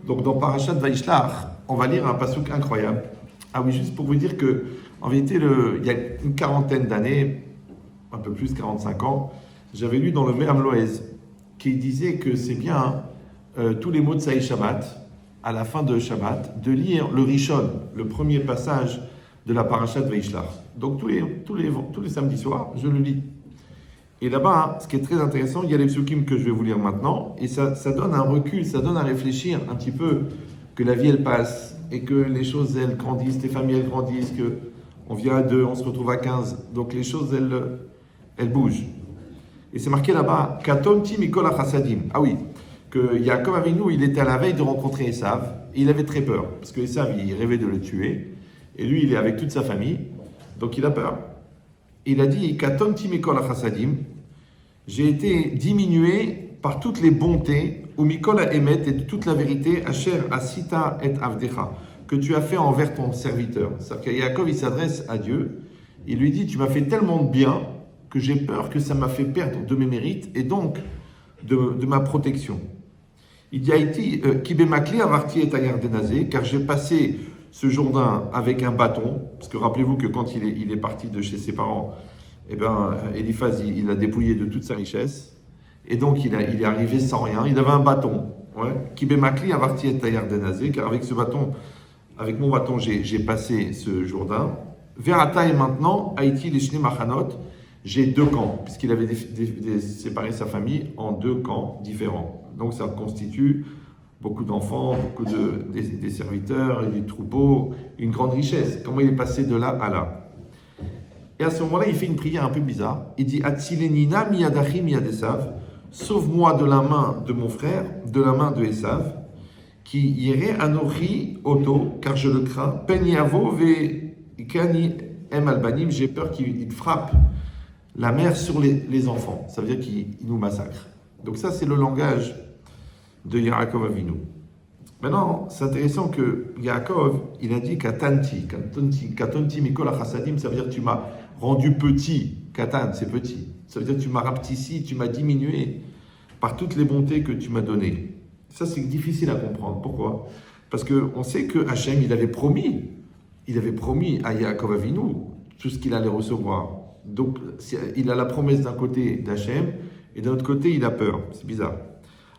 Donc dans Parashat Vaishlach, on va lire un passouk incroyable. Ah oui, juste pour vous dire que, en vérité, il y a une quarantaine d'années, un peu plus, 45 ans, j'avais lu dans le Me'am Loez qui disait que c'est bien tous les mots de Saï Shabbat, à la fin de Shabbat, de lire le Rishon, le premier passage de la Parashat Vaishlach. Donc tous les samedis soirs, je le lis. Et là-bas, ce qui est très intéressant, il y a les psukim que je vais vous lire maintenant, et ça donne un recul, ça donne à réfléchir un petit peu que la vie elle passe, et que les choses elles grandissent, les familles elles grandissent, que on vient à 2, on se retrouve à 15, donc les choses elles bougent. Et c'est marqué là-bas, Katonti Mikol Chassadim. Ah oui, que Yaakov Avinu, il était à la veille de rencontrer Esav, et il avait très peur, parce que Esav, il rêvait de le tuer, et lui, il est avec toute sa famille, donc il a peur. Il a dit, Katonti Mikol Chassadim, j'ai été diminué par toutes les bontés, ou Mikol Emet, et de toute la vérité, Asher Asita et Avdecha, que tu as fait envers ton serviteur. C'est-à-dire que Yaakov, il s'adresse à Dieu, il lui dit, tu m'as fait tellement de bien, que j'ai peur que ça m'a fait perdre de mes mérites, et donc de ma protection. Il dit, Haïti, Kibemakli Avarti et Ayardenazé, car j'ai passé ce Jourdain avec un bâton, parce que rappelez-vous que quand il est parti de chez ses parents, eh ben, Eliphaz, il a dépouillé de toute sa richesse, et donc il est arrivé sans rien, il avait un bâton, Kibemakli Avarti et Ayardenazé, car avec ce bâton, avec mon bâton, j'ai passé ce Jourdain. Verata et maintenant, Haïti, les Shne Machanot, j'ai 2 camps, puisqu'il avait séparé sa famille en 2 camps différents. Donc ça constitue beaucoup d'enfants, beaucoup des serviteurs et des troupeaux, une grande richesse. Comment il est passé de là à là? Et à ce moment-là, il fait une prière un peu bizarre. Il dit, Atzilenina miyadachi miyadesav, sauve-moi de la main de mon frère, de la main de Esav, qui irait anochi oto, car je le crains, penyavo ve kani em albanim, j'ai peur qu'il frappe la mère sur les enfants. Ça veut dire qu'il nous massacre. Donc ça, c'est le langage de Yaakov Avinu. Maintenant, c'est intéressant que Yaakov, il a dit katonti mikol chassadim, ça veut dire que tu m'as rendu petit. Katan, c'est petit. Ça veut dire que tu m'as rapetissé, tu m'as diminué par toutes les bontés que tu m'as données. Ça, c'est difficile à comprendre. Pourquoi? Parce qu'on sait que Hachem, il avait promis à Yaakov Avinu tout ce qu'il allait recevoir. Donc, il a la promesse d'un côté d'Hachem, et d'un autre côté, il a peur. C'est bizarre.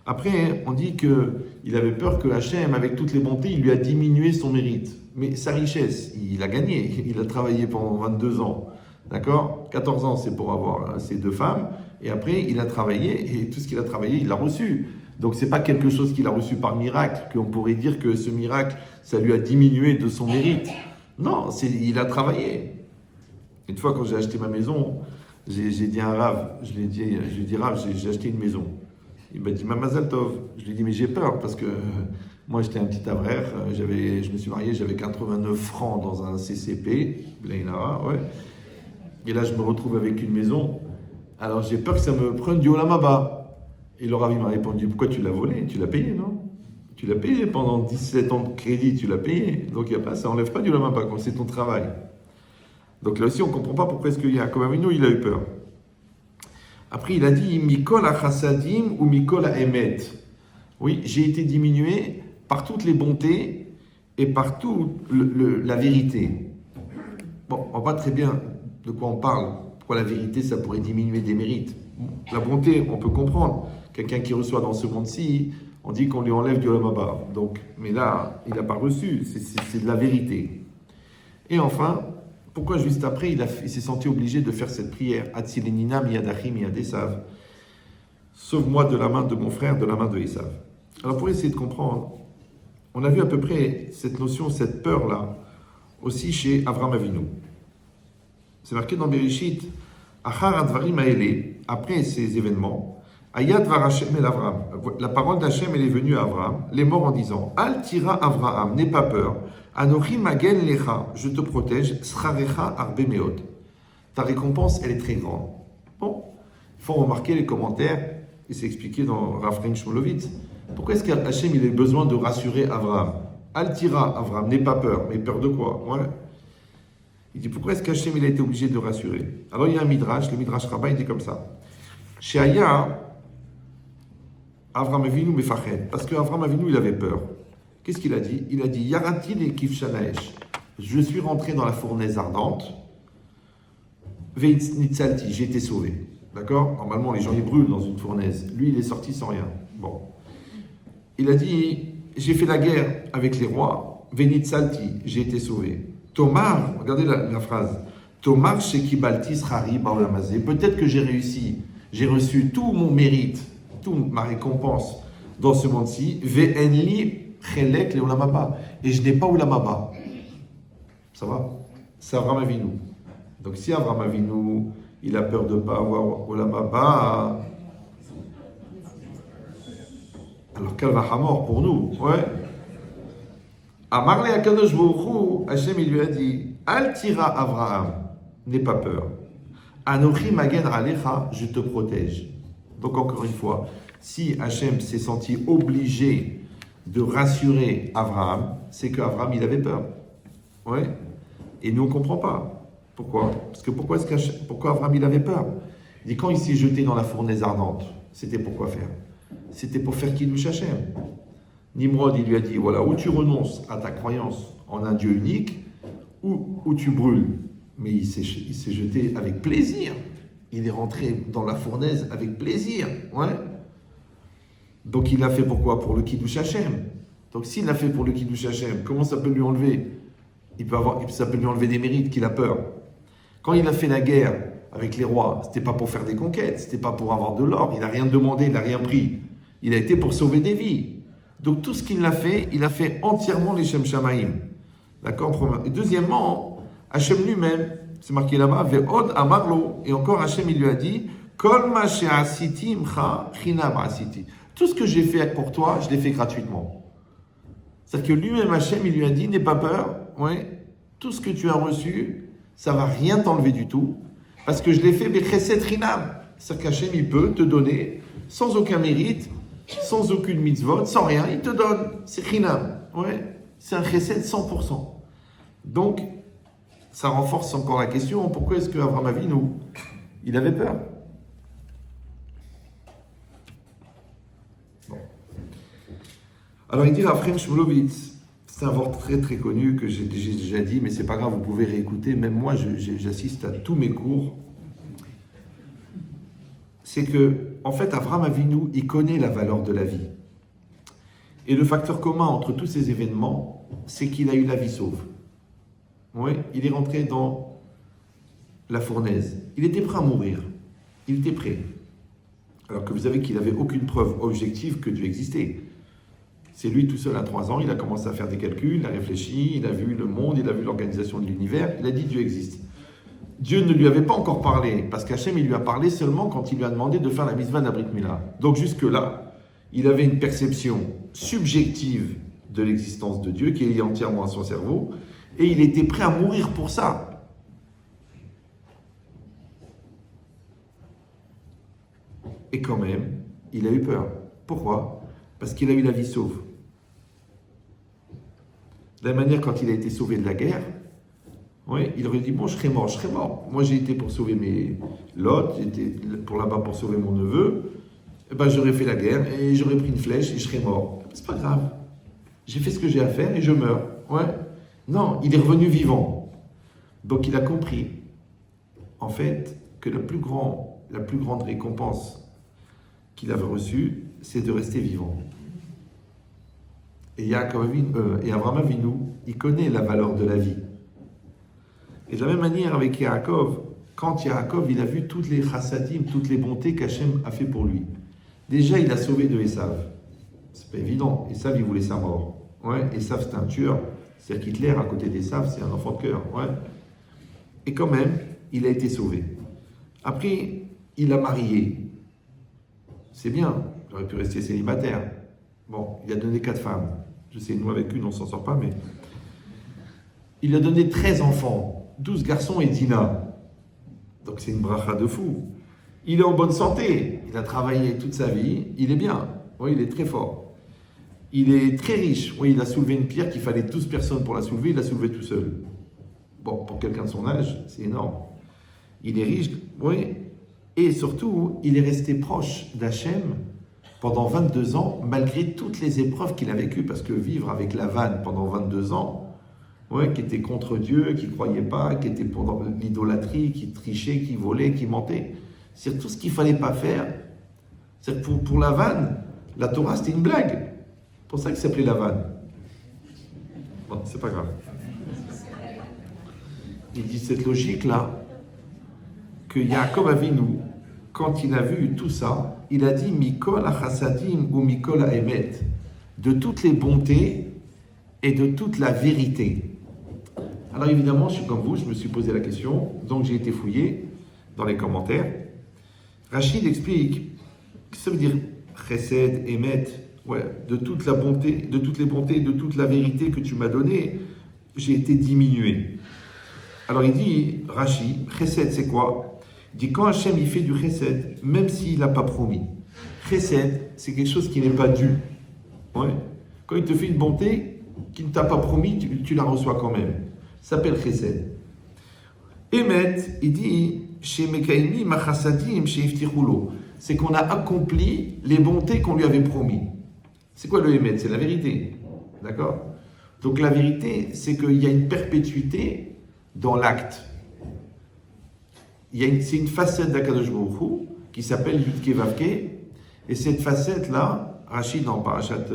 Après, on dit qu'il avait peur que Hachem, avec toutes les bontés, il lui a diminué son mérite. Mais sa richesse, il a gagné. Il a travaillé pendant 22 ans. D'accord? 14 ans, c'est pour avoir ses 2 femmes. Et après, il a travaillé, et tout ce qu'il a travaillé, il l'a reçu. Donc, c'est pas quelque chose qu'il a reçu par miracle, qu'on pourrait dire que ce miracle, ça lui a diminué de son mérite. Non, il a travaillé. Une fois, quand j'ai acheté ma maison, j'ai dit à un Rav, je lui ai dit, Rav, j'ai acheté une maison. Il m'a dit, Mazal Tov. Je lui ai dit, mais j'ai peur, parce que moi, j'étais un petit avraire, je me suis marié, j'avais 89 francs dans un CCP, ouais. Et là, je me retrouve avec une maison. Alors, j'ai peur que ça me prenne du Olam Haba. Et le Rav, il m'a répondu, pourquoi tu l'as volé? Tu l'as payé, non? Tu l'as payé pendant 17 ans de crédit, tu l'as payé. Donc, ça n'enlève pas du Olam Haba, c'est ton travail. Donc là aussi, on ne comprend pas pourquoi est-ce que Yaakov Avinu, il a eu peur. Après, il a dit, Mikol chassadim ou Mikol emet. Oui, j'ai été diminué par toutes les bontés et par toute la vérité. Bon, on voit très bien de quoi on parle. Pourquoi la vérité, ça pourrait diminuer des mérites. La bonté, on peut comprendre. Quelqu'un qui reçoit dans ce monde-ci, on dit qu'on lui enlève du Olam Haba. Donc, mais là, il n'a pas reçu. C'est de la vérité. Et enfin, pourquoi juste après, il s'est senti obligé de faire cette prière? Atzilenina miyadachi miyadesav. Sauve-moi de la main de mon frère, de la main de Esav. Alors pour essayer de comprendre, on a vu à peu près cette notion, cette peur-là, aussi chez Avram Avinu. C'est marqué dans Bereshit, Achar advarim haele, après ces événements, Ayad var Hashem el Avram. La parole d'Hachem, elle est venue à Avram, les morts en disant, Al tira Avraham, n'aie pas peur, Anochi magen lecha, je te protège, srarecha arbe meod. Ta récompense, elle est très grande. Bon, il faut remarquer les commentaires, et c'est expliqué dans Rav Chaim Shmulevitz. Pourquoi est-ce qu'Hachem, il a besoin de rassurer Avraham? Al tira Avraham, n'aie pas peur, mais peur de quoi? Ouais. Il dit, pourquoi est-ce qu'Hachem, il a été obligé de rassurer? Alors il y a un midrash, le midrash Rabbah, il dit comme ça. Chez Aya, Avram Avinu mefached, parce qu'Avram Avinu, il avait peur. Qu'est-ce qu'il a dit? Il a dit Yaratil et Kif Shanaesh. Je suis rentré dans la fournaise ardente. Veitznitsalti, j'ai été sauvé. D'accord? Normalement, les gens ils brûlent dans une fournaise. Lui, il est sorti sans rien. Bon. Il a dit j'ai fait la guerre avec les rois. Veitznitsalti, j'ai été sauvé. Tomar, regardez la phrase. Tomar shekibalti srari baolamazé. Peut-être que j'ai réussi. J'ai reçu tout mon mérite, toute ma récompense dans ce monde-ci. Ve'enli chelek le olamaba. Et je n'ai pas olamaba. Ça va? C'est Avraham Avinu. Donc si Avraham Avinu, il a peur de ne pas avoir olamaba, alors quel va mort pour nous? Ouais. Amarle Akadosh Baruch Hu, Hachem il lui a dit, Al tira Avraham, n'aie pas peur. Anochi magen alecha, je te protège. Donc encore une fois, si Hachem s'est senti obligé de rassurer Avraham, c'est qu'Avraham il avait peur. Ouais. Et nous on ne comprend pas. Pourquoi? Parce que pourquoi Avraham il avait peur? Il dit quand il s'est jeté dans la fournaise ardente, c'était pour quoi faire? C'était pour faire Kiddush Hachem. Nimrod, il lui a dit, voilà, ou tu renonces à ta croyance en un Dieu unique, ou tu brûles. Mais il s'est jeté avec plaisir. Il est rentré dans la fournaise avec plaisir. Ouais. Donc il l'a fait pourquoi? Pour le Kiddush Hachem. Donc s'il l'a fait pour le Kiddush Hachem, comment ça peut lui enlever? Ça peut lui enlever des mérites qu'il a peur. Quand il a fait la guerre avec les rois, c'était pas pour faire des conquêtes, c'était pas pour avoir de l'or, il n'a rien demandé, il n'a rien pris. Il a été pour sauver des vies. Donc tout ce qu'il a fait, il a fait entièrement les Shem Shamaim. D'accord? Et deuxièmement, Hachem lui-même, c'est marqué là-bas, Ve'od amarlo, et encore Hachem il lui a dit, Kol ma she'asiti imcha chinam asiti. Tout ce que j'ai fait pour toi, je l'ai fait gratuitement. C'est-à-dire que lui-même Hachem il lui a dit, n'aie pas peur, ouais, tout ce que tu as reçu, ça va rien t'enlever du tout, parce que je l'ai fait bechesed chinam. C'est-à-dire qu'Hachem il peut te donner sans aucun mérite, sans aucune mitzvot, sans rien, il te donne. C'est chinam. Ouais. C'est un chesed 100%. Donc, ça renforce encore la question, pourquoi est-ce qu'Avraham Avinu, il avait peur? Bon. Alors, il dit Raphaël Shmulevitz, c'est un vort très très connu que j'ai déjà dit, mais c'est pas grave, vous pouvez réécouter. Même moi, j'assiste à tous mes cours. C'est que, en fait, Avraham Avinu, il connaît la valeur de la vie. Et le facteur commun entre tous ces événements, c'est qu'il a eu la vie sauve. Oui, il est rentré dans la fournaise. Il était prêt à mourir. Il était prêt. Alors que vous savez qu'il n'avait aucune preuve objective que Dieu existait. C'est lui tout seul à 3 ans, il a commencé à faire des calculs, il a réfléchi, il a vu le monde, il a vu l'organisation de l'univers, il a dit Dieu existe. Dieu ne lui avait pas encore parlé, parce qu'Hachem, il lui a parlé seulement quand il lui a demandé de faire la mitzvah d'Abrit Mila. Donc jusque-là, il avait une perception subjective de l'existence de Dieu, qui est liée entièrement à son cerveau, et il était prêt à mourir pour ça. Et quand même, il a eu peur. Pourquoi? Parce qu'il a eu la vie sauve. De la manière, quand il a été sauvé de la guerre, oui, il aurait dit, bon, je serai mort, je serai mort. Moi, j'ai été pour sauver mes Lot, j'étais pour là-bas pour sauver mon neveu. Eh ben, j'aurais fait la guerre et j'aurais pris une flèche et je serais mort. C'est pas grave. J'ai fait ce que j'ai à faire et je meurs. Ouais. Non, il est revenu vivant. Donc, il a compris, en fait, que la plus grande récompense qu'il avait reçue, c'est de rester vivant. Et Avraham Avinu, il connaît la valeur de la vie. Et de la même manière avec Yaakov, quand Yaakov, il a vu toutes les chassadim, toutes les bontés qu'Hachem a fait pour lui. Déjà, il a sauvé de Esav. C'est pas évident. Esav, il voulait sa mort. Ouais, Esav, c'est un tueur. C'est-à-dire qu'Hitler, à côté d'Esav, c'est un enfant de cœur. Ouais. Et quand même, il a été sauvé. Après, il a marié. C'est bien. Il aurait pu rester célibataire. Bon, il a donné 4 femmes. Je sais, nous, avec une, on s'en sort pas, mais... Il a donné 13 enfants, 12 garçons et Dina. Donc c'est une bracha de fou. Il est en bonne santé. Il a travaillé toute sa vie. Il est bien. Oui, il est très fort. Il est très riche. Oui, il a soulevé une pierre qu'il fallait 12 personnes pour la soulever. Il l'a soulevée tout seul. Bon, pour quelqu'un de son âge, c'est énorme. Il est riche, oui. Et surtout, il est resté proche d'Hachem pendant 22 ans, malgré toutes les épreuves qu'il a vécues, parce que vivre avec Lavan pendant 22 ans, ouais, qui était contre Dieu, qui ne croyait pas, qui était pour l'idolâtrie, qui trichait, qui volait, qui mentait, c'est tout ce qu'il ne fallait pas faire. C'est pour Lavan, la Torah c'était une blague. C'est pour ça qu'il s'appelait Lavan. Bon, c'est pas grave. Il dit cette logique-là, que Yaakov Avinu, quand il a vu tout ça, il a dit Mikol ha-chassadim ou Mikol ha-emet, de toutes les bontés et de toute la vérité. Alors évidemment, je suis comme vous, je me suis posé la question, donc j'ai été fouillé dans les commentaires. Rachid explique que ça veut dire chesed, emet, ouais, de toute la bonté, de toutes les bontés, de toute la vérité que tu m'as donnée, j'ai été diminué. Alors il dit, Rachid, chesed c'est quoi? Il dit quand Hachem il fait du chesed, même s'il n'a pas promis. Chesed, c'est quelque chose qui n'est pas dû. Ouais. Quand il te fait une bonté qu'il ne t'a pas promis, tu la reçois quand même. Ça s'appelle chesed. Emet, il dit, chez Mekaimi, Machasadim, chez Iftichulo, c'est qu'on a accompli les bontés qu'on lui avait promis. C'est quoi le Emet? C'est la vérité. D'accord? Donc la vérité, c'est qu'il y a une perpétuité dans l'acte. C'est une facette d'Akadosh Baruch Hu qui s'appelle Yudke Vavke, et cette facette-là, Rachid dans Parashat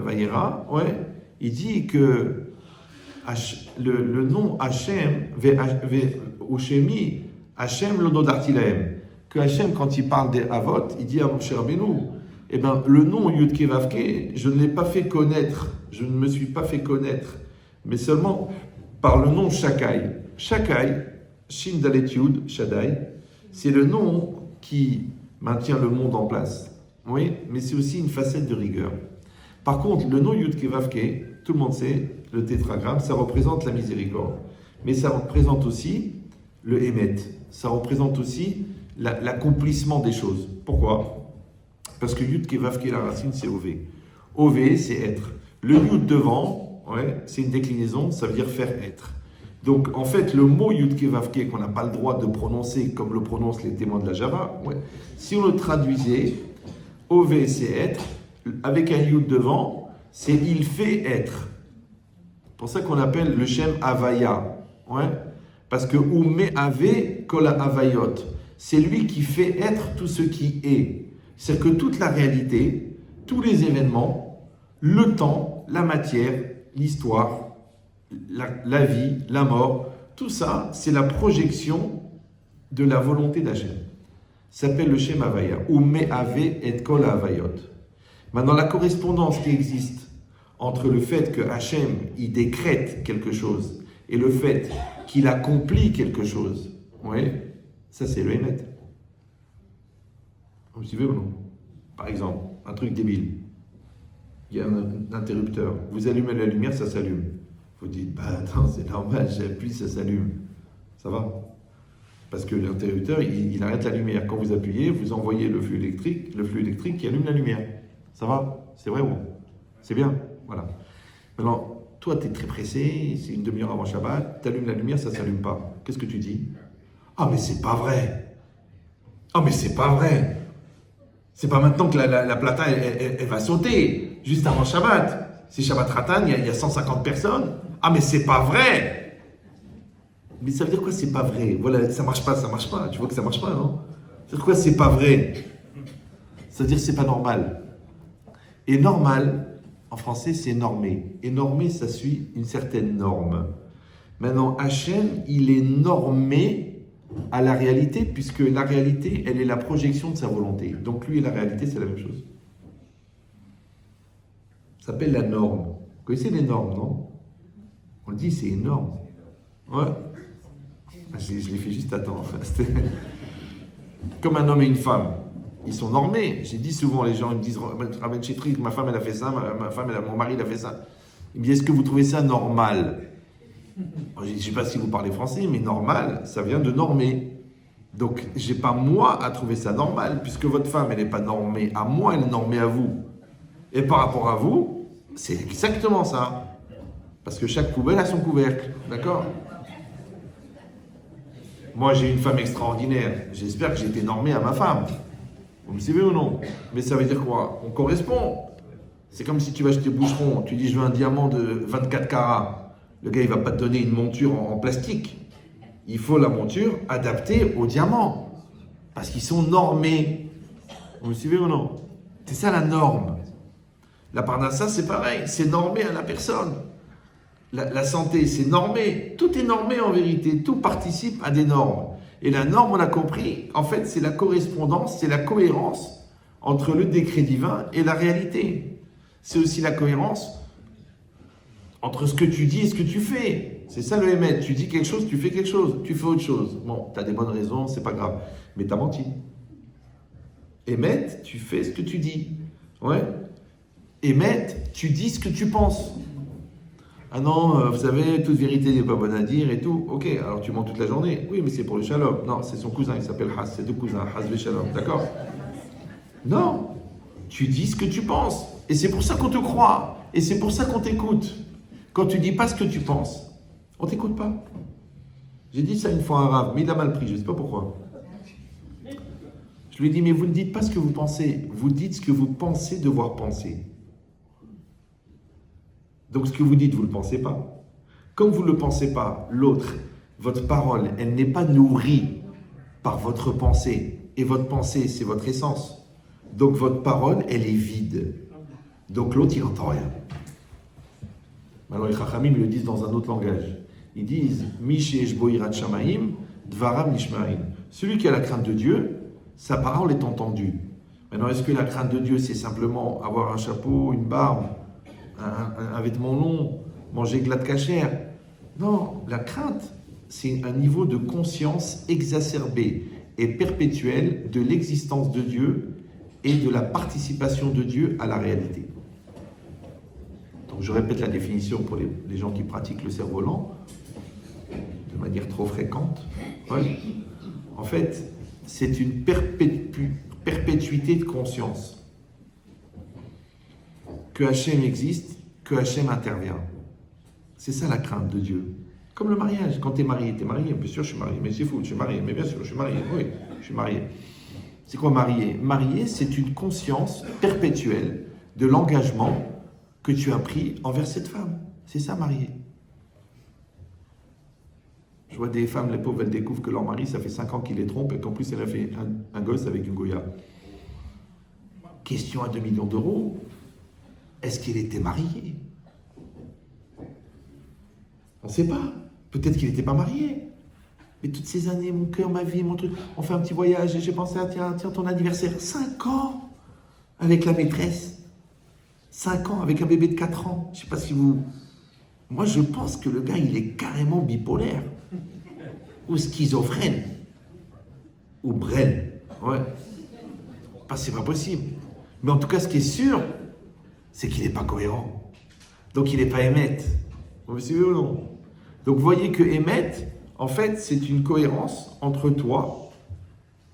Vayera, ouais, il dit que le nom Hachem, Ushemi, Hachem l'onodarti lahem, que Hachem, quand il parle des Avot, il dit à Moshe Rabbeinu, eh ben, le nom Yudke Vavke, je ne l'ai pas fait connaître, je ne me suis pas fait connaître, mais seulement par le nom Shakai. Shakai, Shin Dalet Yud, Shaddai, c'est le nom qui maintient le monde en place. Oui, mais c'est aussi une facette de rigueur. Par contre, le nom Yudke Vavke, tout le monde sait, le tétragramme, ça représente la miséricorde. Mais ça représente aussi le Emet. Ça représente aussi l'accomplissement des choses. Pourquoi? Parce que Yudke Vavke, la racine, c'est Ové. Ové, c'est être. Le Yud devant, ouais, c'est une déclinaison, ça veut dire faire être. Donc, en fait, le mot Yudke Vavke, qu'on n'a pas le droit de prononcer comme le prononcent les témoins de la Java, ouais, si on le traduisait, Ové, c'est être, avec un Yud devant, c'est il fait être. C'est pour ça qu'on appelle le Shem Havaya. Ouais, parce que Ume Ave Kol Havayot, c'est lui qui fait être tout ce qui est. C'est que toute la réalité, tous les événements, le temps, la matière, l'histoire, la vie, la mort, tout ça, c'est la projection de la volonté d'Hachem. Ça s'appelle le Shem Havaya, ou Me'ave et Kol Havayot. Maintenant, la correspondance qui existe entre le fait que Hachem, il décrète quelque chose, et le fait qu'il accomplit quelque chose, oui, ça c'est le Emet. Vous me suivez ou non? Par exemple, un truc débile. Il y a un interrupteur. Vous allumez la lumière, ça s'allume. Vous dites, bah attends, c'est normal, j'appuie, ça s'allume. Ça va? Parce que l'interrupteur, il arrête la lumière. Quand vous appuyez, vous envoyez le flux électrique qui allume la lumière. Ça va? C'est vrai ou non? C'est bien? Voilà. Maintenant, toi, tu es très pressé, c'est une demi-heure avant Shabbat, tu allumes la lumière, ça ne s'allume pas. Qu'est-ce que tu dis? Ah, mais c'est pas vrai! Ah, mais c'est pas vrai! C'est pas maintenant que la plata, elle va sauter, juste avant Shabbat. C'est Shabbat Ratan, il y a 150 personnes. Ah, mais c'est pas vrai! Mais ça veut dire quoi, c'est pas vrai? Voilà, ça marche pas. Tu vois que ça marche pas, non? Ça veut dire quoi, c'est pas vrai? Ça veut dire que c'est pas normal. Et normal, en français, c'est normé. Et normé, ça suit une certaine norme. Maintenant, Hachem, il est normé à la réalité, puisque la réalité, elle est la projection de sa volonté. Donc lui et la réalité, c'est la même chose. Ça s'appelle la norme. Vous connaissez les normes, non? On le dit, c'est énorme. Ouais. Je l'ai fait juste à temps. Comme un homme et une femme. Ils sont normés. J'ai dit souvent, les gens ils me disent, Rabbi Chetri, ma femme elle a fait ça, mon mari il a fait ça. Ils me disent, est-ce que vous trouvez ça normal? Je ne sais pas si vous parlez français, mais normal, ça vient de normer. Donc, je n'ai pas moi à trouver ça normal, puisque votre femme elle n'est pas normée à moi, elle est normée à vous. Et par rapport à vous, c'est exactement ça. Parce que chaque poubelle a son couvercle, d'accord? Moi, j'ai une femme extraordinaire. J'espère que j'ai été normé à ma femme. Vous me suivez ou non? Mais ça veut dire quoi? On correspond. C'est comme si tu vas acheter boucheron, tu dis je veux un diamant de 24 carats. Le gars il va pas te donner une monture en plastique. Il faut la monture adaptée au diamant. Parce qu'ils sont normés. Vous me suivez ou non? C'est ça la norme. La parnassa c'est pareil, c'est normé à la personne. La santé c'est normé. Tout est normé en vérité, tout participe à des normes. Et la norme, on a compris, en fait c'est la correspondance, c'est la cohérence entre le décret divin et la réalité. C'est aussi la cohérence entre ce que tu dis et ce que tu fais. C'est ça le émet. Tu dis quelque chose, tu fais quelque chose, tu fais autre chose. Bon, tu as des bonnes raisons, c'est pas grave. Mais tu as menti. Émet, tu fais ce que tu dis. Ouais. Émet, tu dis ce que tu penses. Ah non, vous savez, toute vérité n'est pas bonne à dire et tout. Ok, alors tu mens toute la journée. Oui, mais c'est pour le shalom. Non, c'est son cousin, il s'appelle Has. C'est deux cousins, Has et Shalom. D'accord? Non. Tu dis ce que tu penses. Et c'est pour ça qu'on te croit. Et c'est pour ça qu'on t'écoute. Quand tu dis pas ce que tu penses, on t'écoute pas. J'ai dit ça une fois à un rave, mais il a mal pris, je ne sais pas pourquoi. Je lui ai dit, mais vous ne dites pas ce que vous pensez. Vous dites ce que vous pensez devoir penser. Donc ce que vous dites, vous ne le pensez pas. Comme vous ne le pensez pas, l'autre, votre parole, elle n'est pas nourrie par votre pensée. Et votre pensée, c'est votre essence. Donc votre parole, elle est vide. Donc l'autre, il n'entend rien. Alors les Chachamim le disent dans un autre langage. Ils disent Mishi eshbo yirat shamayim, dvaram nishmarim. Celui qui a la crainte de Dieu, sa parole est entendue. Maintenant, est-ce que la crainte de Dieu, c'est simplement avoir un chapeau, une barbe, un vêtement long, manger glatt cachère? Non, la crainte, c'est un niveau de conscience exacerbé et perpétuel de l'existence de Dieu et de la participation de Dieu à la réalité. Donc je répète la définition pour les gens qui pratiquent le cerf-volant de manière trop fréquente. Ouais. En fait, c'est une perpétuité de conscience. Que Hachem existe, que Hachem intervient. C'est ça la crainte de Dieu. Comme le mariage. Quand tu es marié, bien sûr je suis marié, mais c'est fou, je suis marié, mais bien sûr je suis marié, oui, je suis marié. C'est quoi marié? Marié, c'est une conscience perpétuelle de l'engagement que tu as pris envers cette femme. C'est ça, marié. Je vois des femmes, les pauvres, elles découvrent que leur mari, ça fait 5 ans qu'il les trompe et qu'en plus, elle a fait un gosse avec une Goya. Question à 2 millions d'euros. Est-ce qu'il était marié? On ne sait pas. Peut-être qu'il n'était pas marié. Mais toutes ces années, mon cœur, ma vie, mon truc, on fait un petit voyage et j'ai pensé à tiens, ton anniversaire. 5 ans avec la maîtresse. 5 ans avec un bébé de 4 ans. Je ne sais pas si vous... Moi, je pense que le gars, il est carrément bipolaire. Ou schizophrène. Ou brêle. Ouais. C'est pas possible. Mais en tout cas, ce qui est sûr, c'est qu'il n'est pas cohérent. Donc, il n'est pas émet. Vous me suivez ou non? Donc, vous voyez que émet, en fait, c'est une cohérence entre toi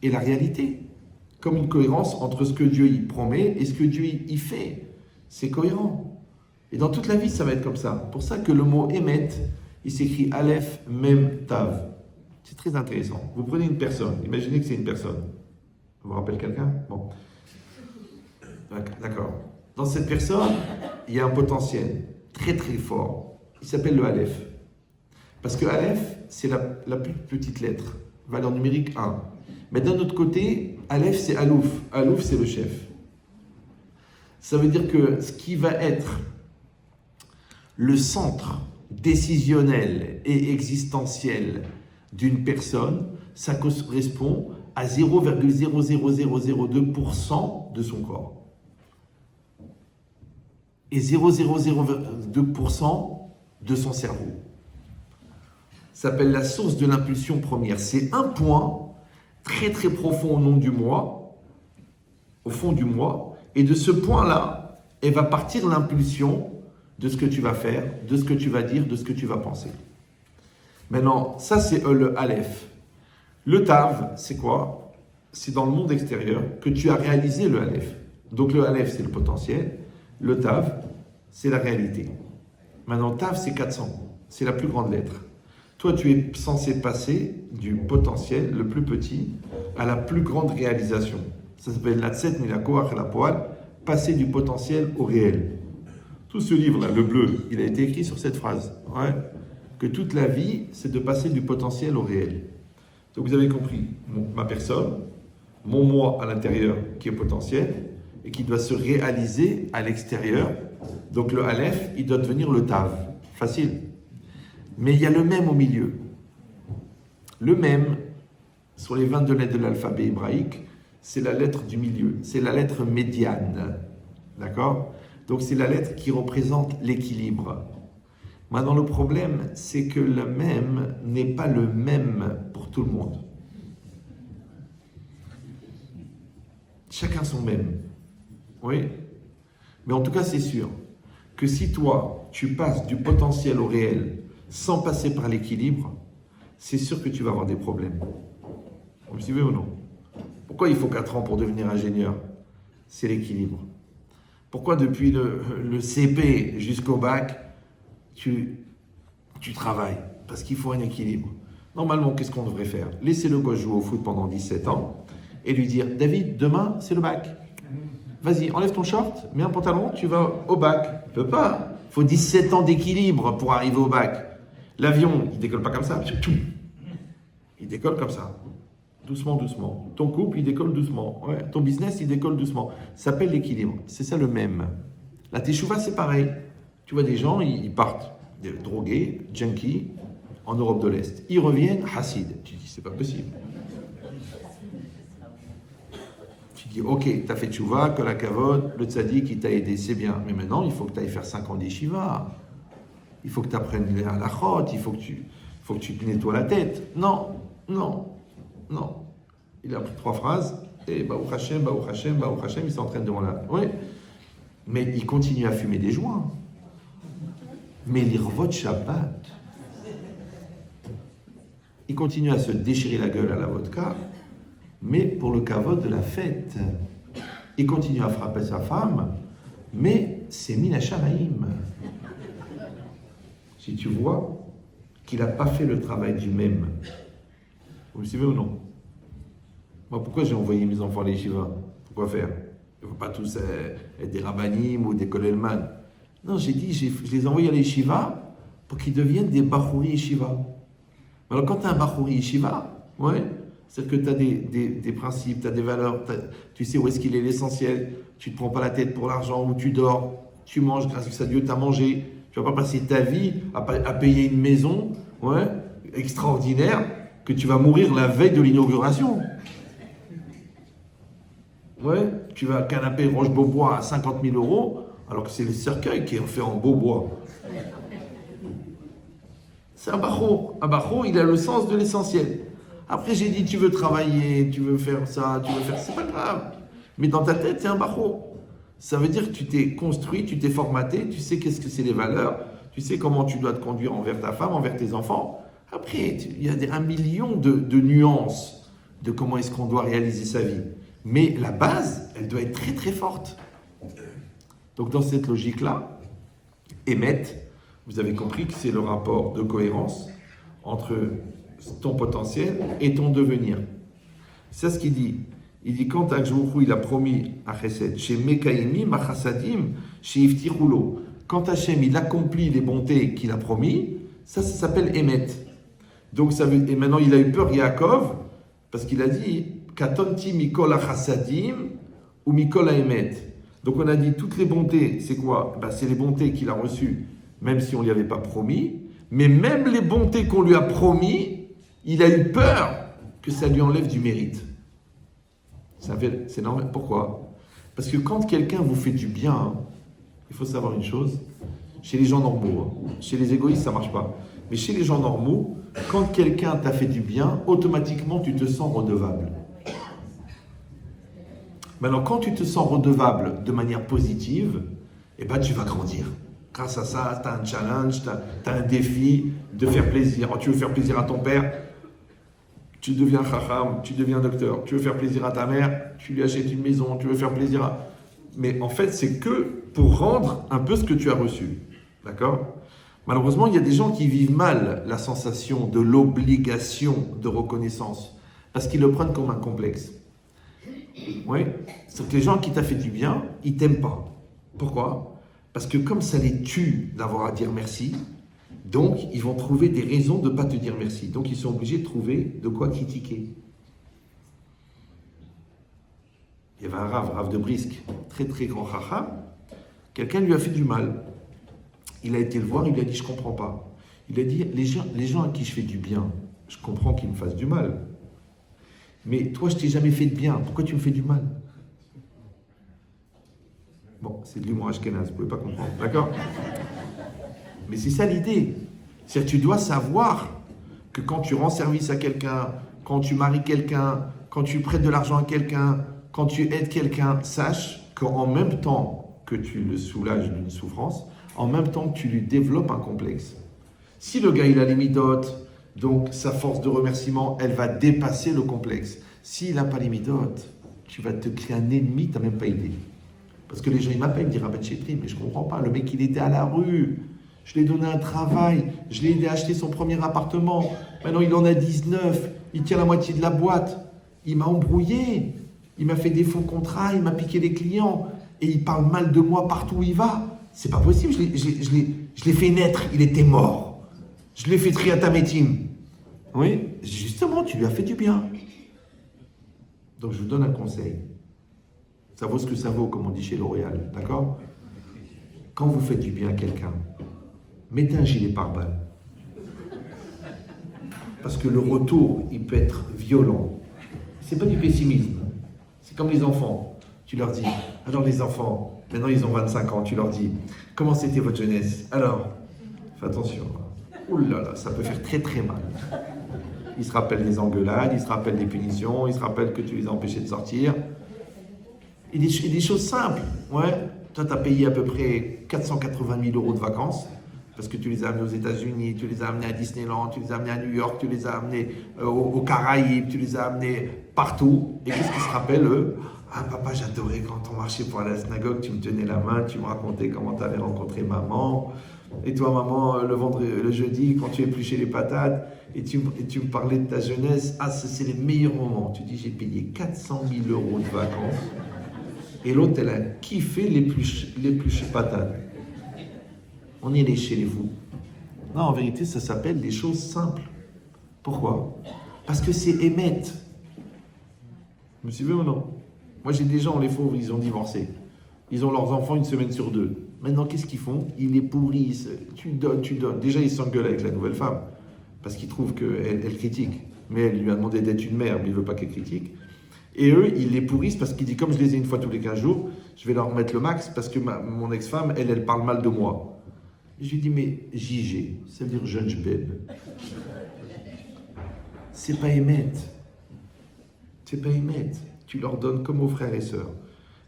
et la réalité. Comme une cohérence entre ce que Dieu y promet et ce que Dieu y fait. C'est cohérent. Et dans toute la vie, ça va être comme ça. Pour ça que le mot émet, il s'écrit Aleph, Mem, Tav. C'est très intéressant. Vous prenez une personne, imaginez que c'est une personne. Ça vous rappelle quelqu'un? Bon. D'accord. Dans cette personne, il y a un potentiel très très fort. Il s'appelle le Aleph. Parce que Aleph, c'est la plus petite lettre. Valeur numérique 1. Mais d'un autre côté, Aleph, c'est Alouf. Alouf, c'est le chef. Ça veut dire que ce qui va être le centre décisionnel et existentiel d'une personne, ça correspond à 0,00002% de son corps. Et 0,002% de son cerveau. Ça s'appelle la source de l'impulsion première. C'est un point très très profond au nom du moi, au fond du moi, et de ce point-là, elle va partir l'impulsion de ce que tu vas faire, de ce que tu vas dire, de ce que tu vas penser. Maintenant, ça c'est le Aleph. Le Tav, c'est quoi? C'est dans le monde extérieur que tu as réalisé le Aleph. Donc le Aleph, c'est le potentiel. Le Tav, c'est la réalité. Maintenant, Tav, c'est 400. C'est la plus grande lettre. Toi, tu es censé passer du potentiel, le plus petit, à la plus grande réalisation. Ça s'appelle la Tset, ni la Koach et la Poal, passer du potentiel au réel. Tout ce livre-là, le bleu, il a été écrit sur cette phrase. Ouais. Que toute la vie, c'est de passer du potentiel au réel. Donc vous avez compris, ma personne, mon moi à l'intérieur qui est potentiel et qui doit se réaliser à l'extérieur. Donc le Aleph, il doit devenir le Tav. Facile. Mais il y a le même au milieu. Le même, sur les 22 lettres de l'alphabet hébraïque, c'est la lettre du milieu. C'est la lettre médiane. D'accord ? Donc c'est la lettre qui représente l'équilibre. Maintenant le problème, c'est que le même n'est pas le même pour tout le monde. Chacun son même. Oui. Mais en tout cas, c'est sûr que si toi, tu passes du potentiel au réel sans passer par l'équilibre, c'est sûr que tu vas avoir des problèmes. Vous me suivez ou non? Pourquoi il faut 4 ans pour devenir ingénieur? C'est l'équilibre. Pourquoi depuis le CP jusqu'au bac, tu travailles? Parce qu'il faut un équilibre. Normalement, qu'est-ce qu'on devrait faire? Laisser le gosse jouer au foot pendant 17 ans et lui dire, David, demain, c'est le bac. Vas-y, enlève ton short, mets un pantalon, tu vas au bac. Tu peux pas. Il faut 17 ans d'équilibre pour arriver au bac. L'avion, il décolle pas comme ça. Il décolle comme ça. Doucement, doucement. Ton couple, il décolle doucement. Ouais. Ton business, il décolle doucement. Ça s'appelle l'équilibre. C'est ça le même. La teshuva, c'est pareil. Tu vois des gens, ils partent drogués, junkies, en Europe de l'Est. Ils reviennent, hassid. Tu dis, c'est pas possible. Tu dis, ok, tu as fait teshuva, que la kavod, le tzaddik, il t'a aidé, c'est bien. Mais maintenant, il faut que tu ailles faire 5 ans d'yeshiva. Il faut que tu apprennes à la chot, il faut que tu te nettoies la tête. Non, non, non. Il a appris 3 phrases, et Baruch Hashem, Baruch Hashem, Baruch Hashem, il s'entraîne devant la... Oui, mais il continue à fumer des joints. Mais il revote Shabbat. Il continue à se déchirer la gueule à la vodka, mais pour le kavod de la fête. Il continue à frapper sa femme, mais c'est Min HaShamayim. Si tu vois qu'il n'a pas fait le travail du même, vous me suivez ou non? Moi, pourquoi j'ai envoyé mes enfants à l'Yeshiva? Pourquoi faire? Il ne faut pas tous être des rabbanim ou des kolelman. Non, j'ai dit, je les ai envoyés à l'Yeshiva pour qu'ils deviennent des bachouri Yeshiva. Alors, quand tu as un bachouri Yeshiva, ouais, c'est que tu as des principes, tu as des valeurs, tu sais où est-ce qu'il est l'essentiel, tu ne te prends pas la tête pour l'argent, où tu dors, tu manges grâce à Dieu, tu as mangé. Tu ne vas pas passer ta vie à payer une maison, ouais, extraordinaire, que tu vas mourir la veille de l'inauguration. Ouais, tu vas canapé Roche-Beaubois à 50 000 €, alors que c'est le cercueil qui est fait en beau bois. C'est un bacho. Un bacho, il a le sens de l'essentiel. Après, j'ai dit, tu veux travailler, tu veux faire ça, tu veux faire... C'est pas grave. Mais dans ta tête, c'est un bacho. Ça veut dire que tu t'es construit, tu t'es formaté, tu sais qu'est-ce que c'est les valeurs, tu sais comment tu dois te conduire envers ta femme, envers tes enfants. Après, il y a 1 million de nuances de comment est-ce qu'on doit réaliser sa vie. Mais la base, elle doit être très très forte. Donc dans cette logique-là, Emet, vous avez compris que c'est le rapport de cohérence entre ton potentiel et ton devenir. C'est ce qu'il dit. Il dit, quand Hachevouchou, il a promis à Chesed, chez Mekaimi, Machasadim, chez Iftichulo, quand Hachem, il accomplit les bontés qu'il a promis, ça s'appelle Emet. Donc, et maintenant, il a eu peur, Yaakov, parce qu'il a dit, Katonti Mikol Chasadim ou Mikol Emet. Donc, on a dit, toutes les bontés, c'est quoi? C'est les bontés qu'il a reçues, même si on ne lui avait pas promis, mais même les bontés qu'on lui a promis, il a eu peur que ça lui enlève du mérite. C'est normal. Pourquoi? Parce que quand quelqu'un vous fait du bien, il faut savoir une chose, chez les gens normaux, chez les égoïstes, ça ne marche pas. Mais chez les gens normaux, quand quelqu'un t'a fait du bien, automatiquement, tu te sens redevable. Maintenant, quand tu te sens redevable de manière positive, eh ben, tu vas grandir. Grâce à ça, tu as un challenge, tu as un défi de faire plaisir. Tu veux faire plaisir à ton père, tu deviens chacham, tu deviens docteur. Tu veux faire plaisir à ta mère, tu lui achètes une maison, tu veux faire plaisir à... Mais en fait, c'est que pour rendre un peu ce que tu as reçu. D'accord? Malheureusement, il y a des gens qui vivent mal la sensation de l'obligation de reconnaissance parce qu'ils le prennent comme un complexe. Oui. C'est que les gens qui t'ont fait du bien, ils t'aiment pas. Pourquoi? Parce que comme ça les tue d'avoir à dire merci, donc ils vont trouver des raisons de ne pas te dire merci. Donc ils sont obligés de trouver de quoi critiquer. Il y avait un Rav de Brisk, très très grand chacham. Quelqu'un lui a fait du mal. Il a été le voir, il lui a dit, je comprends pas. Il a dit, les gens à qui je fais du bien, je comprends qu'ils me fassent du mal. Mais toi, je t'ai jamais fait de bien, pourquoi tu me fais du mal? Bon, c'est de l'humour ashkénaze, vous pouvez pas comprendre, d'accord? Mais c'est ça l'idée. C'est-à-dire que tu dois savoir que quand tu rends service à quelqu'un, quand tu maries quelqu'un, quand tu prêtes de l'argent à quelqu'un, quand tu aides quelqu'un, sache qu'en même temps que tu le soulages d'une souffrance, en même temps que tu lui développes un complexe. Si le gars il a les midotes, donc sa force de remerciement, elle va dépasser le complexe. S'il n'a pas les midotes, tu vas te créer un ennemi, tu n'as même pas idée. Parce que les gens ils m'appellent, ils me disent Rabbi Chetri, mais je ne comprends pas, le mec il était à la rue, je lui ai donné un travail, je l'ai aidé à acheter son premier appartement, maintenant il en a 19, il tient la moitié de la boîte, il m'a embrouillé, il m'a fait des faux contrats, il m'a piqué les clients, et il parle mal de moi partout où il va. C'est pas possible, je l'ai fait naître, il était mort. Je l'ai fait triatamétim. Oui, justement, tu lui as fait du bien. Donc je vous donne un conseil. Ça vaut ce que ça vaut, comme on dit chez L'Oréal, d'accord? Quand vous faites du bien à quelqu'un, mettez un gilet pare-balles. Parce que le retour, il peut être violent. C'est pas du pessimisme. C'est comme les enfants. Tu leur dis, alors les enfants, maintenant ils ont 25 ans, tu leur dis, comment c'était votre jeunesse? Alors, fais attention. Ouh là là, ça peut faire très très mal. Ils se rappellent des engueulades, ils se rappellent des punitions, ils se rappellent que tu les as empêchés de sortir. Et des choses simples. Ouais. Toi, tu as payé à peu près 480 000 euros de vacances parce que tu les as amenés aux États-Unis, tu les as amenés à Disneyland, tu les as amenés à New York, tu les as amenés aux Caraïbes, tu les as amenés partout. Et qu'est-ce qu'ils se rappellent, eux? Ah, papa, j'adorais quand on marchait pour aller à la synagogue, tu me tenais la main, tu me racontais comment tu avais rencontré maman. Et toi, maman, le jeudi, quand tu épluchais les patates, et tu me parlais de ta jeunesse, ah, c'est les meilleurs moments. Tu dis, j'ai payé 400 000 euros de vacances. Et l'autre, elle a kiffé l'éplucher patates. On est chez les fous. Non, en vérité, ça s'appelle des choses simples. Pourquoi? Parce que c'est émettre. Vous me suivez ou non? Moi, j'ai des gens, les fauves, ils ont divorcé. Ils ont leurs enfants une semaine sur deux. Maintenant, qu'est-ce qu'ils font? Ils les pourrissent. Tu donnes. Déjà, ils s'engueulent avec la nouvelle femme. Parce qu'ils trouvent qu'elle critique. Mais elle lui a demandé d'être une mère, mais il ne veut pas qu'elle critique. Et eux, ils les pourrissent parce qu'ils disent, comme je les ai une fois tous les 15 jours, je vais leur mettre le max parce que mon ex-femme, elle parle mal de moi. Et je lui dis, mais JG, ça veut dire jeune bébé. C'est pas émettre. C'est pas émettre. Tu leur donnes comme aux frères et sœurs.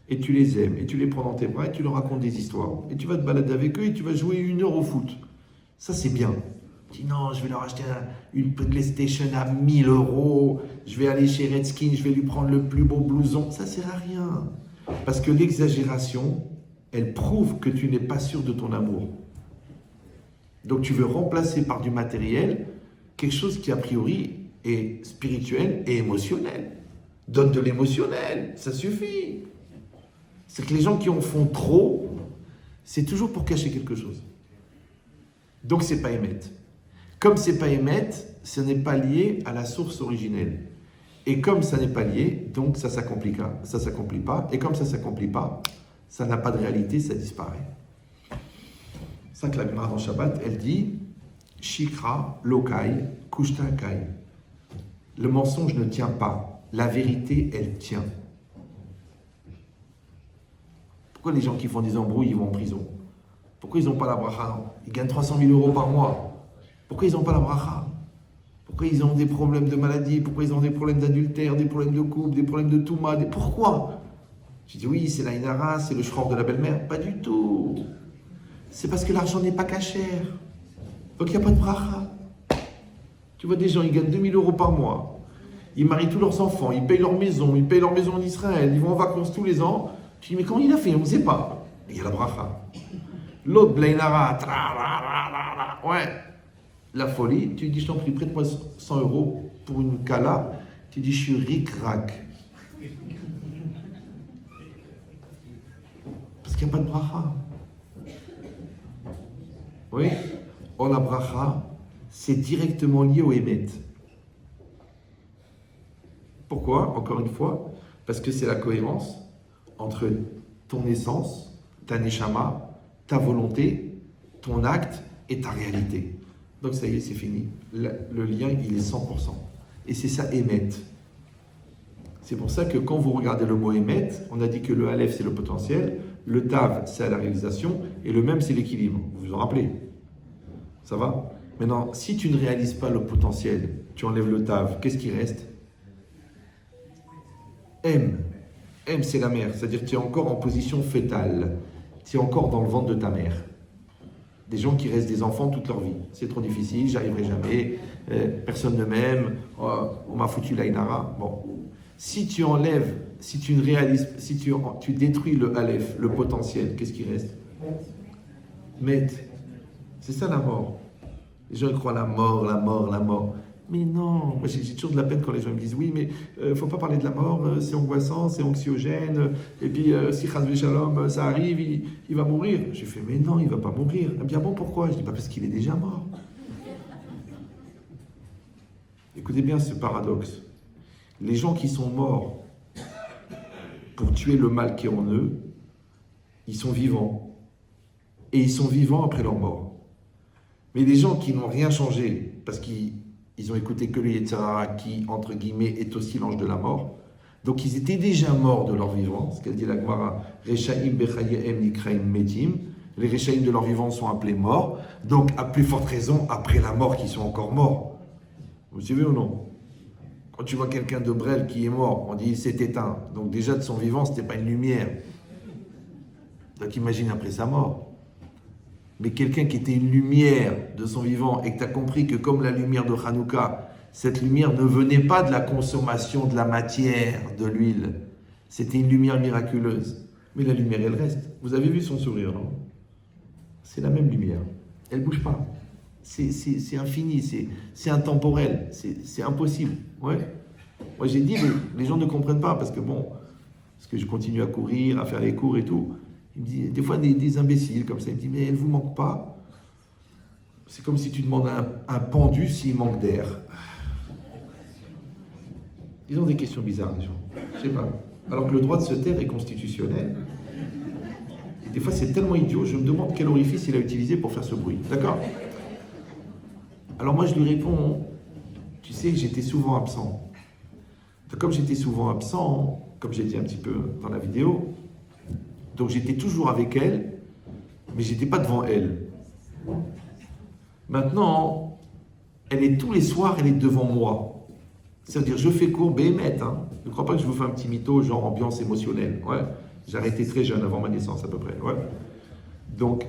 Et tu les aimes, et tu les prends dans tes bras, et tu leur racontes des histoires. Et tu vas te balader avec eux, et tu vas jouer 1 heure au foot. Ça, c'est bien. Tu dis, non, je vais leur acheter une PlayStation à 1000 euros, je vais aller chez Redskin, je vais lui prendre le plus beau blouson. Ça sert à rien. Parce que l'exagération, elle prouve que tu n'es pas sûr de ton amour. Donc tu veux remplacer par du matériel quelque chose qui, a priori, est spirituel et émotionnel. Donne de l'émotionnel, ça suffit. C'est que les gens qui en font trop, c'est toujours pour cacher quelque chose. Donc c'est pas émettre. Comme c'est pas émettre, ce n'est pas lié à la source originelle. Et comme ça n'est pas lié, donc ça s'accomplit pas. Et comme ça s'accomplit pas, ça n'a pas de réalité, ça disparaît. C'est ça que la Gemara dans Shabbat, elle dit Shikra, Lokai, Kushta Kai. Le mensonge ne tient pas. La vérité, elle tient. Pourquoi les gens qui font des embrouilles, ils vont en prison? Pourquoi ils n'ont pas la bracha? Ils gagnent 300 000 euros par mois. Pourquoi ils n'ont pas la bracha? Pourquoi ils ont des problèmes de maladie? Pourquoi ils ont des problèmes d'adultère, des problèmes de couple, des problèmes de touma? Pourquoi? Je dis oui, c'est la inara, c'est le shror de la belle-mère. Pas du tout. C'est parce que l'argent n'est pas cachère. Donc il n'y a pas de bracha. Tu vois des gens, ils gagnent 2000 euros par mois. Ils marient tous leurs enfants, ils payent leur maison en Israël, ils vont en vacances tous les ans. Tu dis mais comment il a fait? On ne sait pas. Il y a la bracha. L'autre, blainara, ouais. La folie, tu dis je t'en prie, prête-moi 100 euros pour une kala. Tu dis je suis ric-rac. Parce qu'il n'y a pas de bracha. Oui. Or la bracha, c'est directement lié au émet. Pourquoi? Encore une fois, parce que c'est la cohérence entre ton essence, ta neshama, ta volonté, ton acte et ta réalité. Donc ça y est, c'est fini. Le lien, il est 100%. Et c'est ça, émet. C'est pour ça que quand vous regardez le mot émet, on a dit que le aleph, c'est le potentiel, le tav, c'est la réalisation, et le même, c'est l'équilibre. Vous vous en rappelez? Ça va? Maintenant, si tu ne réalises pas le potentiel, tu enlèves le tav, qu'est-ce qui reste? M. M, c'est la mère. C'est-à-dire que tu es encore en position fétale. Tu es encore dans le ventre de ta mère. Des gens qui restent des enfants toute leur vie. C'est trop difficile, j'y arriverai jamais, personne ne m'aime, on m'a foutu l'Aïnara. Bon. Si tu enlèves, si tu ne réalises, si tu détruis le Aleph, le potentiel, qu'est-ce qui reste? Met. C'est ça la mort. Les gens croient la mort, la mort, la mort. Mais non, moi j'ai toujours de la peine quand les gens me disent oui, mais faut pas parler de la mort, c'est angoissant, c'est anxiogène, et puis si Chas Shalom ça arrive, il va mourir. J'ai fait mais non, il va pas mourir. Ah bien bon, pourquoi? Je dis pas parce qu'il est déjà mort. Écoutez bien ce paradoxe. Les gens qui sont morts pour tuer le mal qui est en eux, ils sont vivants. Et ils sont vivants après leur mort. Mais les gens qui n'ont rien changé, parce qu'ils ont écouté que le Yetzirah qui, entre guillemets, est aussi l'ange de la mort. Donc ils étaient déjà morts de leur vivant, ce qu'elle dit la Gemara, Rechaim bechayem nikraim metim. Les Rechaim de leur vivant sont appelés morts. Donc à plus forte raison, après la mort, qu'ils sont encore morts. Vous suivez ou non? Quand tu vois quelqu'un de Brel qui est mort, on dit il s'est éteint. Donc déjà de son vivant, c'était pas une lumière. Donc imagine après sa mort. Mais quelqu'un qui était une lumière de son vivant et que tu as compris que comme la lumière de Hanouka, cette lumière ne venait pas de la consommation de la matière, de l'huile. C'était une lumière miraculeuse. Mais la lumière, elle reste. Vous avez vu son sourire, non? C'est la même lumière. Elle ne bouge pas. C'est infini, c'est intemporel, c'est impossible. Ouais. Moi j'ai dit, les gens ne comprennent pas parce que bon, parce que je continue à courir, à faire les cours et tout. Il me dit, des fois des imbéciles comme ça, il me dit, mais elle ne vous manque pas? C'est comme si tu demandes à un pendu s'il manque d'air. Ils ont des questions bizarres, les gens. Je sais pas. Alors que le droit de se taire est constitutionnel. Et des fois, c'est tellement idiot, je me demande quel orifice il a utilisé pour faire ce bruit. D'accord? Alors moi, je lui réponds, tu sais, j'étais souvent absent. Comme j'étais souvent absent, comme j'ai dit un petit peu dans la vidéo, donc j'étais toujours avec elle, mais j'étais pas devant elle. Maintenant, elle est tous les soirs, elle est devant moi. C'est-à-dire, je fais cours, béhémeth, hein. Ne crois pas que je vous fais un petit mytho, genre ambiance émotionnelle. Ouais. J'ai arrêté très jeune, avant ma naissance à peu près. Ouais. Donc,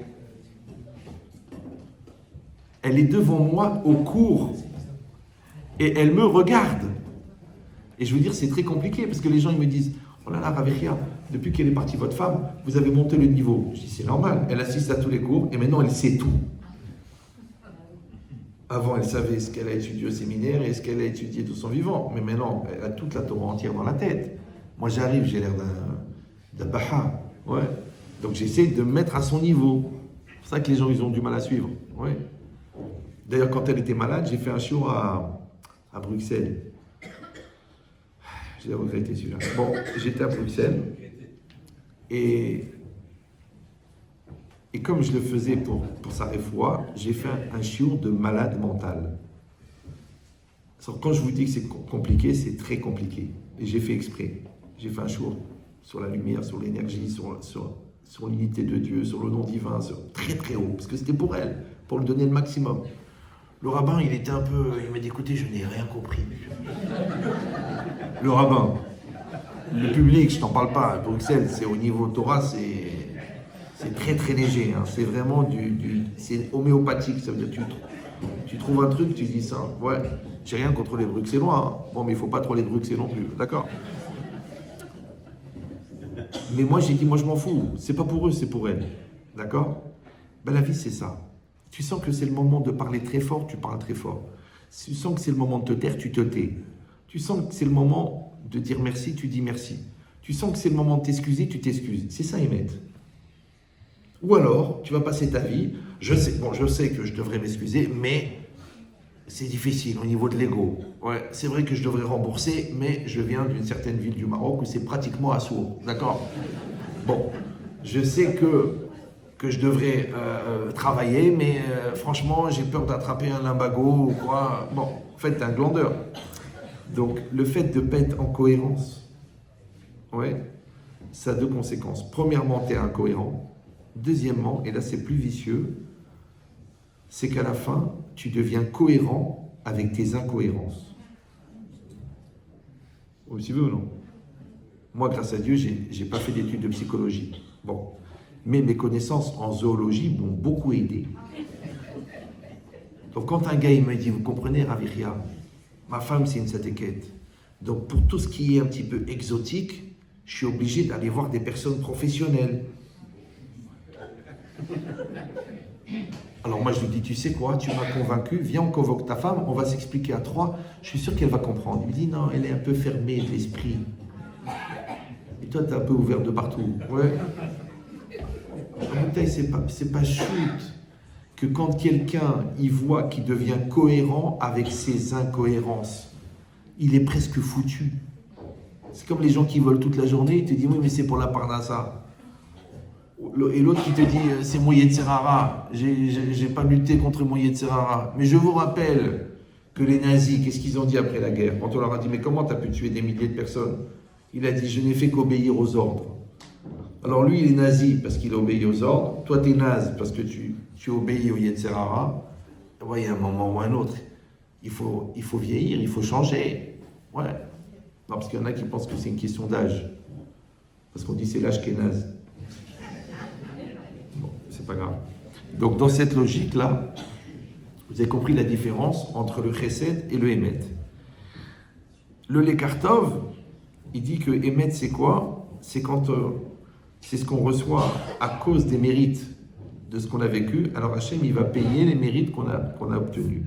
elle est devant moi au cours et elle me regarde. Et je veux dire, c'est très compliqué parce que les gens ils me disent, oh là là, Ravechia, depuis qu'elle est partie votre femme, vous avez monté le niveau. Je dis, c'est normal, elle assiste à tous les cours et maintenant elle sait tout. Avant, elle savait ce qu'elle a étudié au séminaire et ce qu'elle a étudié de son vivant. Mais maintenant, elle a toute la Torah entière dans la tête. Moi, j'arrive, j'ai l'air d'un baha. Ouais. Donc, j'essaie de me mettre à son niveau. C'est pour ça que les gens, ils ont du mal à suivre. Ouais. D'ailleurs, quand elle était malade, j'ai fait un show à Bruxelles. J'ai regretté celui-là. Bon, j'étais à Bruxelles. Et comme je le faisais pour sa réfoua, j'ai fait un chiour de malade mental. Quand je vous dis que c'est compliqué, c'est très compliqué. Et j'ai fait exprès. J'ai fait un chiour sur la lumière, sur l'énergie, sur l'unité de Dieu, sur le nom divin, très très haut. Parce que c'était pour elle, pour lui donner le maximum. Le rabbin, il était un peu... Il m'a dit, écoutez, je n'ai rien compris. Le rabbin. Le public, je t'en parle pas. À Bruxelles, c'est au niveau Torah, c'est très très léger, hein. C'est vraiment c'est homéopathique, ça veut dire tu trouves un truc, tu dis ça. Ouais, j'ai rien contre les Bruxellois, hein. Bon, mais il faut pas trop les Bruxellois non plus, d'accord? Mais moi j'ai dit, moi je m'en fous, c'est pas pour eux, c'est pour elles, d'accord? Ben la vie c'est ça. Tu sens que c'est le moment de parler très fort, tu parles très fort. Tu sens que c'est le moment de te taire, tu te tais. Tu sens que c'est le moment de dire merci, tu dis merci. Tu sens que c'est le moment de t'excuser, tu t'excuses. C'est ça, Émet. Ou alors, tu vas passer ta vie, je sais que je devrais m'excuser, mais c'est difficile au niveau de l'ego. Ouais, c'est vrai que je devrais rembourser, mais je viens d'une certaine ville du Maroc où c'est pratiquement à Sour. D'accord? Bon, je sais que je devrais travailler, mais franchement, j'ai peur d'attraper un lumbago ou quoi. Bon, en fait, t'es un glandeur. Donc, le fait de ne pas être en cohérence, ouais, ça a deux conséquences. Premièrement, tu es incohérent. Deuxièmement, et là c'est plus vicieux, c'est qu'à la fin, tu deviens cohérent avec tes incohérences. Vous suivez ou non? Moi, grâce à Dieu, j'ai pas fait d'études de psychologie. Bon. Mais mes connaissances en zoologie m'ont beaucoup aidé. Donc quand un gars il me dit, vous comprenez Raviria, ma femme c'est une satéquette. Donc pour tout ce qui est un petit peu exotique, je suis obligé d'aller voir des personnes professionnelles. Alors moi je lui dis, tu sais quoi, tu m'as convaincu, viens on convoque ta femme, on va s'expliquer à trois, je suis sûr qu'elle va comprendre. Il me dit, non, elle est un peu fermée de l'esprit. Et toi t'es un peu ouvert de partout. Ouais. En bouteille, c'est pas chute que quand quelqu'un il voit qu'il devient cohérent avec ses incohérences, il est presque foutu. C'est comme les gens qui volent toute la journée, ils te disent oui mais c'est pour la parnassa. Et l'autre qui te dit c'est mon Yetzirara, j'ai pas lutté contre mon Yetzirara. Mais je vous rappelle que les nazis, qu'est-ce qu'ils ont dit après la guerre? Quand on leur a dit mais comment tu as pu tuer des milliers de personnes? Il a dit je n'ai fait qu'obéir aux ordres. Alors lui, il est nazi parce qu'il obéit aux ordres. Toi, tu es naze parce que tu obéis au Yetzirara. Ouais, il y a un moment ou un autre. Il faut vieillir, il faut changer. Ouais. Non, parce qu'il y en a qui pensent que c'est une question d'âge. Parce qu'on dit c'est l'âge qui est naze. Bon, c'est pas grave. Donc dans cette logique-là, vous avez compris la différence entre le chesed et le émet. Le Lekartov, il dit que émet c'est quoi? C'est quand... c'est ce qu'on reçoit à cause des mérites de ce qu'on a vécu. Alors Hachem, il va payer les mérites qu'on a obtenus.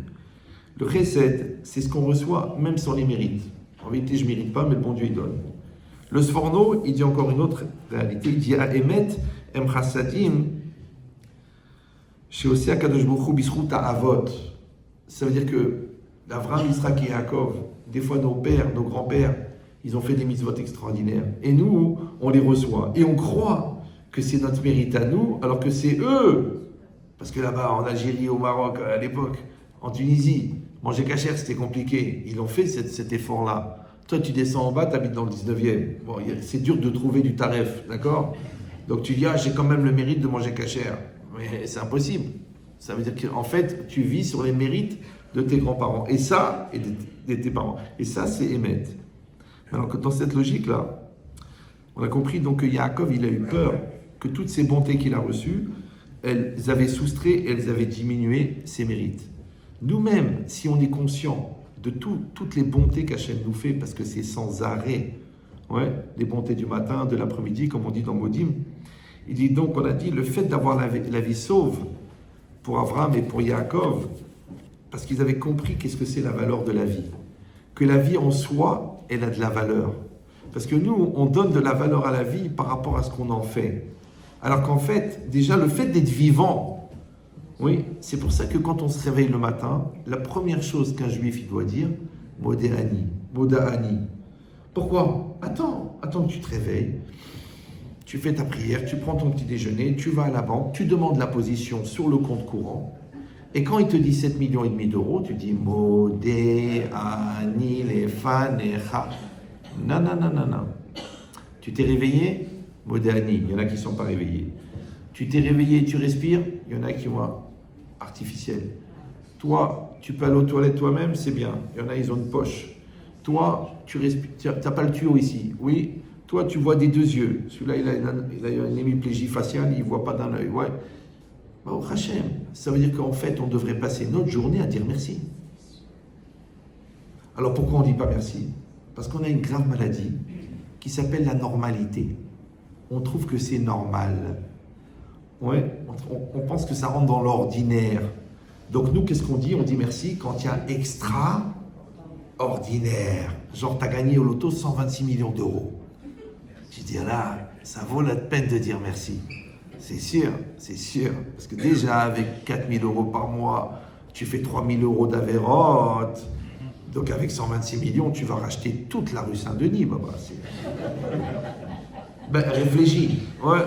Le chesed, c'est ce qu'on reçoit même sans les mérites. En vérité, je ne mérite pas, mais le bon Dieu, il donne. Le Sforno, il dit encore une autre réalité. Il dit à Emet, Em Chassadim, chez aussi Akadosh Baruch Hu Bisruta Avot. Ça veut dire que Avraham, Yitzhak et Yaakov, des fois nos pères, nos grands-pères, ils ont fait des mitzvot extraordinaires. Et nous, on les reçoit. Et on croit que c'est notre mérite à nous, alors que c'est eux. Parce que là-bas, en Algérie, au Maroc, à l'époque, en Tunisie, manger cachère, c'était compliqué. Ils ont fait cet effort-là. Toi, tu descends en bas, tu habites dans le 19e. Bon, c'est dur de trouver du taref, d'accord? Donc tu dis, ah, j'ai quand même le mérite de manger cachère. Mais c'est impossible. Ça veut dire qu'en fait, tu vis sur les mérites de tes grands-parents. Et ça, et de tes parents. Et ça, c'est émet. Alors que dans cette logique-là, on a compris donc que Yaakov, il a eu peur que toutes ces bontés qu'il a reçues, elles avaient soustrait, elles avaient diminué ses mérites. Nous-mêmes, si on est conscient de toutes les bontés qu'Hachem nous fait, parce que c'est sans arrêt, ouais, les bontés du matin, de l'après-midi, comme on dit dans Modim, il dit donc, on a dit, le fait d'avoir la vie sauve pour Abraham et pour Yaakov, parce qu'ils avaient compris qu'est-ce que c'est la valeur de la vie. Que la vie en soi, elle a de la valeur. Parce que nous, on donne de la valeur à la vie par rapport à ce qu'on en fait. Alors qu'en fait, déjà, le fait d'être vivant, oui, c'est pour ça que quand on se réveille le matin, la première chose qu'un juif il doit dire, Modéani, Modahani. Pourquoi? Attends que tu te réveilles, tu fais ta prière, tu prends ton petit déjeuner, tu vas à la banque, tu demandes la position sur le compte courant, et quand il te dit 7,5 millions d'euros, tu dis Modéani, les fans, les ha. Non. Tu t'es réveillé, Modéani, il y en a qui ne sont pas réveillés. Tu t'es réveillé, tu respires, il y en a qui vont artificiel. Toi, tu peux aller aux toilettes toi-même, c'est bien. Il y en a, ils ont une poche. Toi, tu respires, tu n'as pas le tuyau ici. Oui. Toi, tu vois des deux yeux. Celui-là, il a une hémiplégie faciale, il ne voit pas d'un œil. Ouais. Bah, Hachem, ça veut dire qu'en fait, on devrait passer notre journée à dire merci. Alors pourquoi on ne dit pas merci? Parce qu'on a une grave maladie qui s'appelle la normalité. On trouve que c'est normal. Ouais, on pense que ça rentre dans l'ordinaire. Donc nous, qu'est-ce qu'on dit? On dit merci quand il y a extraordinaire. Genre, tu as gagné au loto 126 millions d'euros. Je dis là, ça vaut la peine de dire merci. C'est sûr, c'est sûr. Parce que déjà, avec 4 000 euros par mois, tu fais 3 000 euros d'avérote. Donc avec 126 millions, tu vas racheter toute la rue Saint-Denis, Baba. Ben, réfléchis. Ouais.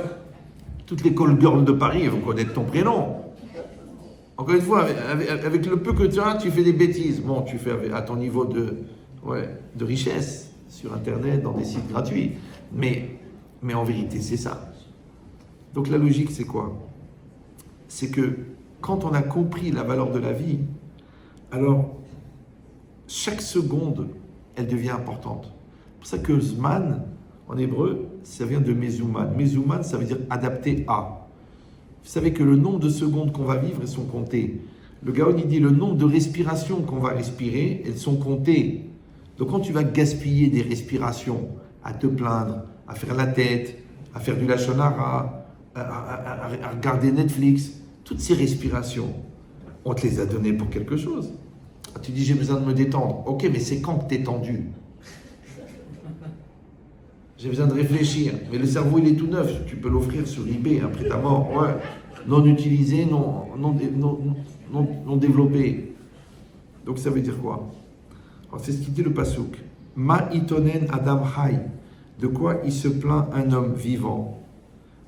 Toutes les call girls de Paris vont connaître ton prénom. Encore une fois, avec le peu que tu as, tu fais des bêtises. Bon, tu fais à ton niveau de richesse sur Internet, dans des sites gratuits. Mais en vérité, c'est ça. Donc la logique, c'est quoi? C'est que quand on a compris la valeur de la vie, alors chaque seconde, elle devient importante. C'est pour ça que Zman, en hébreu, ça vient de Mezouman. Mezouman, ça veut dire adapté à. Vous savez que le nombre de secondes qu'on va vivre, elles sont comptées. Le Gaon, il dit le nombre de respirations qu'on va respirer, elles sont comptées. Donc quand tu vas gaspiller des respirations, à te plaindre, à faire la tête, à faire du lachon hara, à regarder Netflix, toutes ces respirations, on te les a données pour quelque chose. Tu dis j'ai besoin de me détendre. Ok, mais c'est quand que t'es tendu? J'ai besoin de réfléchir. Mais le cerveau, il est tout neuf. Tu peux l'offrir sur eBay après ta mort. Ouais. Non utilisé, non développé. Donc ça veut dire quoi? Alors c'est ce qu'il dit le Passouk. Ma itonen Adam Hay. De quoi il se plaint un homme vivant?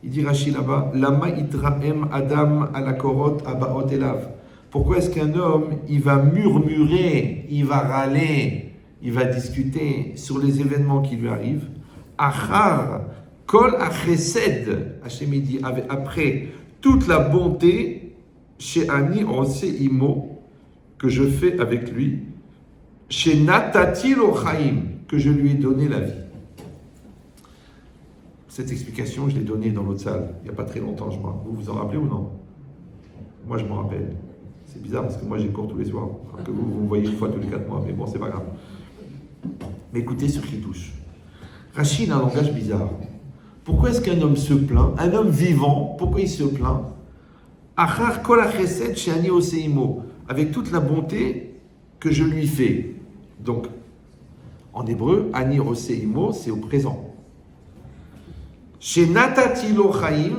Il dit Rashi là-bas, Lama itraem Adam ala korot abaot elav. Pourquoi est-ce qu'un homme, il va murmurer, il va râler, il va discuter sur les événements qui lui arrivent? Achar kol achesed, Hachem dit, après toute la bonté, chez Ani ose imo, que je fais avec lui, chez Natati lo chaim, que je lui ai donné la vie. Cette explication, je l'ai donnée dans l'autre salle, il n'y a pas très longtemps, je crois. Vous vous en rappelez ou non? Moi, je m'en rappelle. C'est bizarre parce que moi, j'ai cours tous les soirs. Alors que vous me voyez une fois tous les 4 mois, mais bon, c'est pas grave. Mais écoutez ce qui touche. Rachid a un langage bizarre. Pourquoi est-ce qu'un homme se plaint? Un homme vivant, pourquoi il se plaint? Achar kol achesed she'ani oseimo, avec toute la bonté que je lui fais. Donc, en hébreu, ani oseimo, c'est au présent. Chez Natati lo chaim,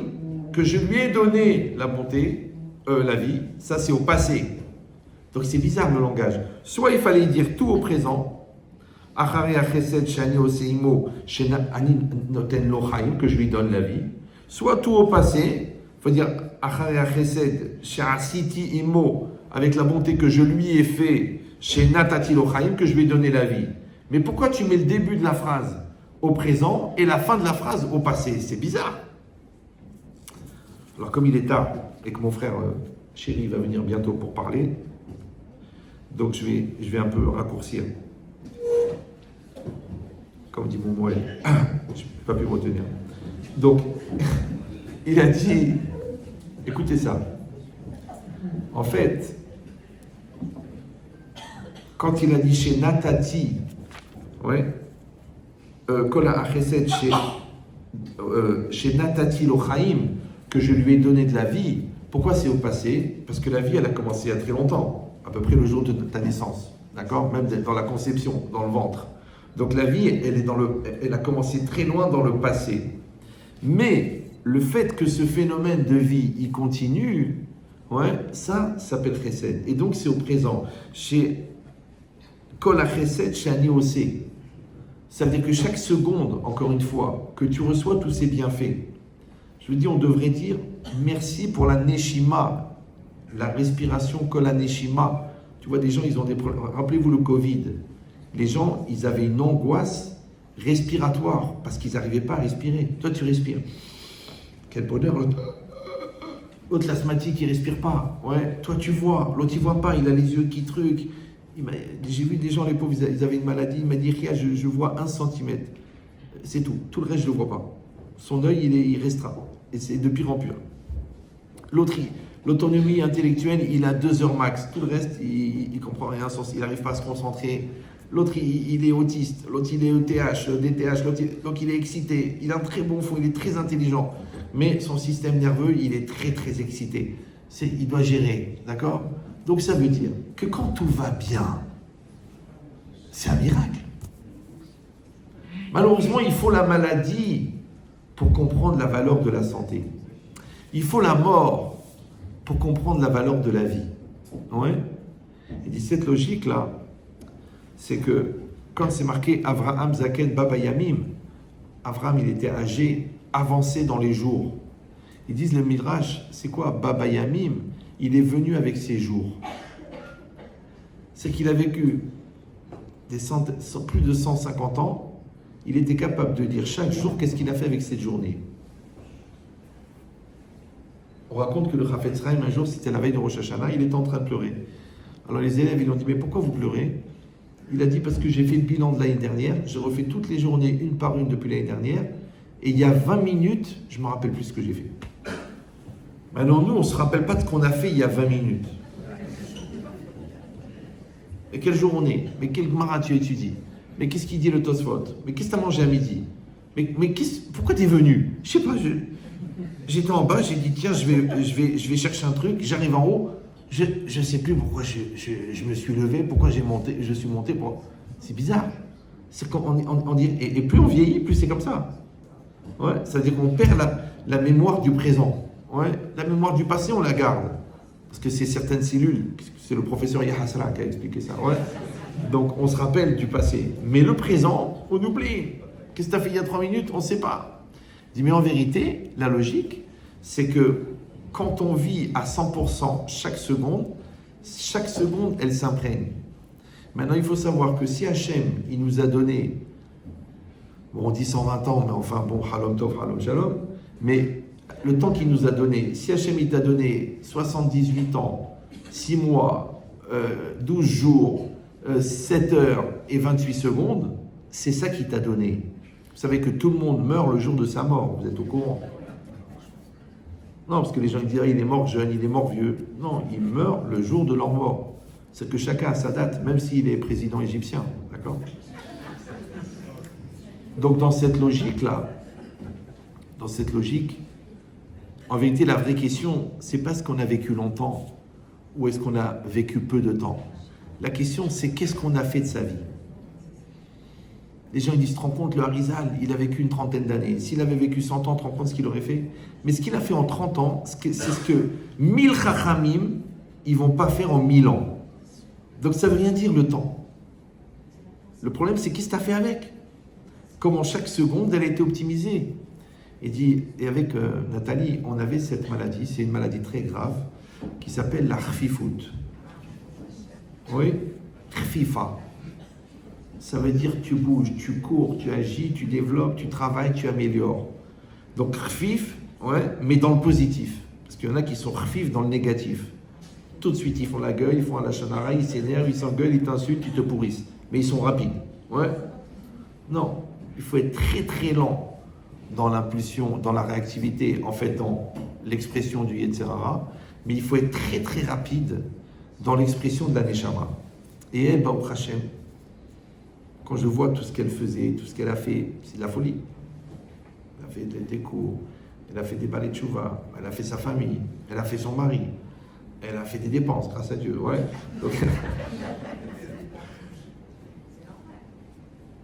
que je lui ai donné la bonté, la vie, ça c'est au passé. Donc c'est bizarre le langage. Soit il fallait dire tout au présent, Achare achesed shani oseimo, chez ani noten lo chaim, que je lui donne la vie. Soit tout au passé, il faut dire Achare achesed she'asiti imo, avec la bonté que je lui ai fait, chez Natati lo chaim, que je lui ai donné la vie. Mais pourquoi tu mets le début de la phrase au présent et la fin de la phrase au passé? C'est bizarre. Alors comme il est tard et que mon frère chéri va venir bientôt pour parler, donc je vais un peu raccourcir. Comme dit mon Moël, je n'ai pas pu me retenir. Donc, il a dit, écoutez ça, en fait, quand il a dit chez Natati, ouais, Kola Achesed chez Natati lo Chaim, que je lui ai donné de la vie. Pourquoi c'est au passé? Parce que la vie, elle a commencé il y a très longtemps, à peu près le jour de ta naissance, d'accord? Même dans la conception, dans le ventre. Donc la vie, elle a commencé très loin dans le passé. Mais le fait que ce phénomène de vie, il continue, ouais, ça s'appelle Chesed. Et donc c'est au présent. Chez Kol HaChesed, chez Ani Oseh. Ça veut dire que chaque seconde, encore une fois, que tu reçois tous ces bienfaits, je veux dire, on devrait dire merci pour la Neshima, la respiration Kol HaNeshima. Tu vois, des gens, ils ont des problèmes. Rappelez-vous le Covid. Les gens, ils avaient une angoisse respiratoire parce qu'ils n'arrivaient pas à respirer. Toi, tu respires. Quel bonheur. L'autre, l'asthmatique, il ne respire pas. Ouais, toi, tu vois. L'autre, il ne voit pas. Il a les yeux qui truquent. J'ai vu des gens, les pauvres, ils avaient une maladie. Il m'a dit, Ria, je vois 1 centimètre. C'est tout. Tout le reste, je ne le vois pas. Son œil, il restera. Et c'est de pire en pire. L'autre, l'autonomie intellectuelle, il a 2 heures max. Tout le reste, il ne comprend rien. Il n'arrive pas à se concentrer. L'autre, il est autiste. L'autre, il est ETH, DTH. Donc, il est excité. Il a un très bon fond. Il est très intelligent. Mais son système nerveux, il est très, très excité. Il doit gérer. D'accord? Donc, ça veut dire que quand tout va bien, c'est un miracle. Malheureusement, il faut la maladie pour comprendre la valeur de la santé. Il faut la mort pour comprendre la valeur de la vie. Ouais. Il dit cette logique-là, c'est que quand c'est marqué Avraham Zaken Baba Yamim, Avraham il était âgé, avancé dans les jours. Ils disent le Midrash, c'est quoi Baba Yamim? Il est venu avec ses jours. C'est qu'il a vécu plus de 150 ans, il était capable de dire chaque jour qu'est-ce qu'il a fait avec cette journée. On raconte que le Chafetz Chaim, un jour, c'était la veille de Rosh Hashanah, il était en train de pleurer. Alors les élèves, ils lui ont dit, mais pourquoi vous pleurez? Il a dit, parce que j'ai fait le bilan de l'année dernière, j'ai refait toutes les journées, une par une, depuis l'année dernière, et il y a 20 minutes, je ne me rappelle plus ce que j'ai fait. Maintenant, nous, on ne se rappelle pas de ce qu'on a fait il y a 20 minutes. Mais quel jour on est? Mais quel Gemara tu étudies? Mais qu'est-ce qu'il dit le Tosfot? Mais qu'est-ce que tu as mangé à midi? Mais pourquoi tu es venu? Je sais pas, j'étais en bas, j'ai dit, tiens, je vais chercher un truc, j'arrive en haut, je ne sais plus pourquoi je me suis levé, pourquoi je suis monté. C'est bizarre. C'est on dit, et plus on vieillit, plus c'est comme ça. Ouais, c'est-à-dire qu'on perd la mémoire du présent. Ouais, la mémoire du passé, on la garde. Parce que c'est certaines cellules, c'est le professeur Yahassara qui a expliqué ça. Ouais. Donc on se rappelle du passé. Mais le présent, on oublie. Qu'est-ce que tu as fait il y a 3 minutes? On ne sait pas. Je dis, mais en vérité, la logique, c'est que quand on vit à 100% chaque seconde, elle s'imprègne. Maintenant, il faut savoir que si Hachem, il nous a donné, bon, on dit 120 ans, mais enfin, bon, halom tov, halom shalom, mais le temps qu'il nous a donné, si Hachem, il t'a donné 78 ans, 6 mois, 12 jours, 7 heures et 28 secondes, c'est ça qu'il t'a donné. Vous savez que tout le monde meurt le jour de sa mort, vous êtes au courant? Non, parce que les gens disent, il est mort jeune, il est mort vieux. Non, il meurt le jour de leur mort. C'est que chacun a sa date, même s'il est président égyptien. D'accord? Donc dans cette logique-là, en vérité, la vraie question, c'est pas ce qu'on a vécu longtemps ou est-ce qu'on a vécu peu de temps. La question, c'est qu'est-ce qu'on a fait de sa vie? Les gens ils disent, tu te rends compte, le Harizal, il a vécu une trentaine d'années. S'il avait vécu 100 ans, tu te rends compte ce qu'il aurait fait? Mais ce qu'il a fait en 30 ans, c'est ce que 1000 Chachamim, ils vont pas faire en 1000 ans. Donc ça veut rien dire le temps. Le problème, c'est qu'est-ce que tu as fait avec? Comment chaque seconde, elle a été optimisée. Et avec Nathalie, on avait cette maladie, c'est une maladie très grave, qui s'appelle la Khfifout. Oui, Khfifa. Ça veut dire tu bouges, tu cours, tu agis, tu développes, tu travailles, tu améliores. Donc khfif, ouais, mais dans le positif. Parce qu'il y en a qui sont khfif dans le négatif. Tout de suite, ils font la gueule, ils font la chanara, ils s'énervent, ils s'engueulent, ils t'insultent, ils te pourrissent. Mais ils sont rapides. Ouais. Non, il faut être très très lent dans l'impulsion, dans la réactivité, en fait dans l'expression du Yetzirara, mais il faut être très très rapide dans l'expression de la Neshama. Et elle, Baruch Hashem, quand je vois tout ce qu'elle faisait, tout ce qu'elle a fait, c'est de la folie. Elle a fait des cours, elle a fait des balais de chouva, elle a fait sa famille, elle a fait son mari, elle a fait des dépenses, grâce à Dieu, ouais. Donc,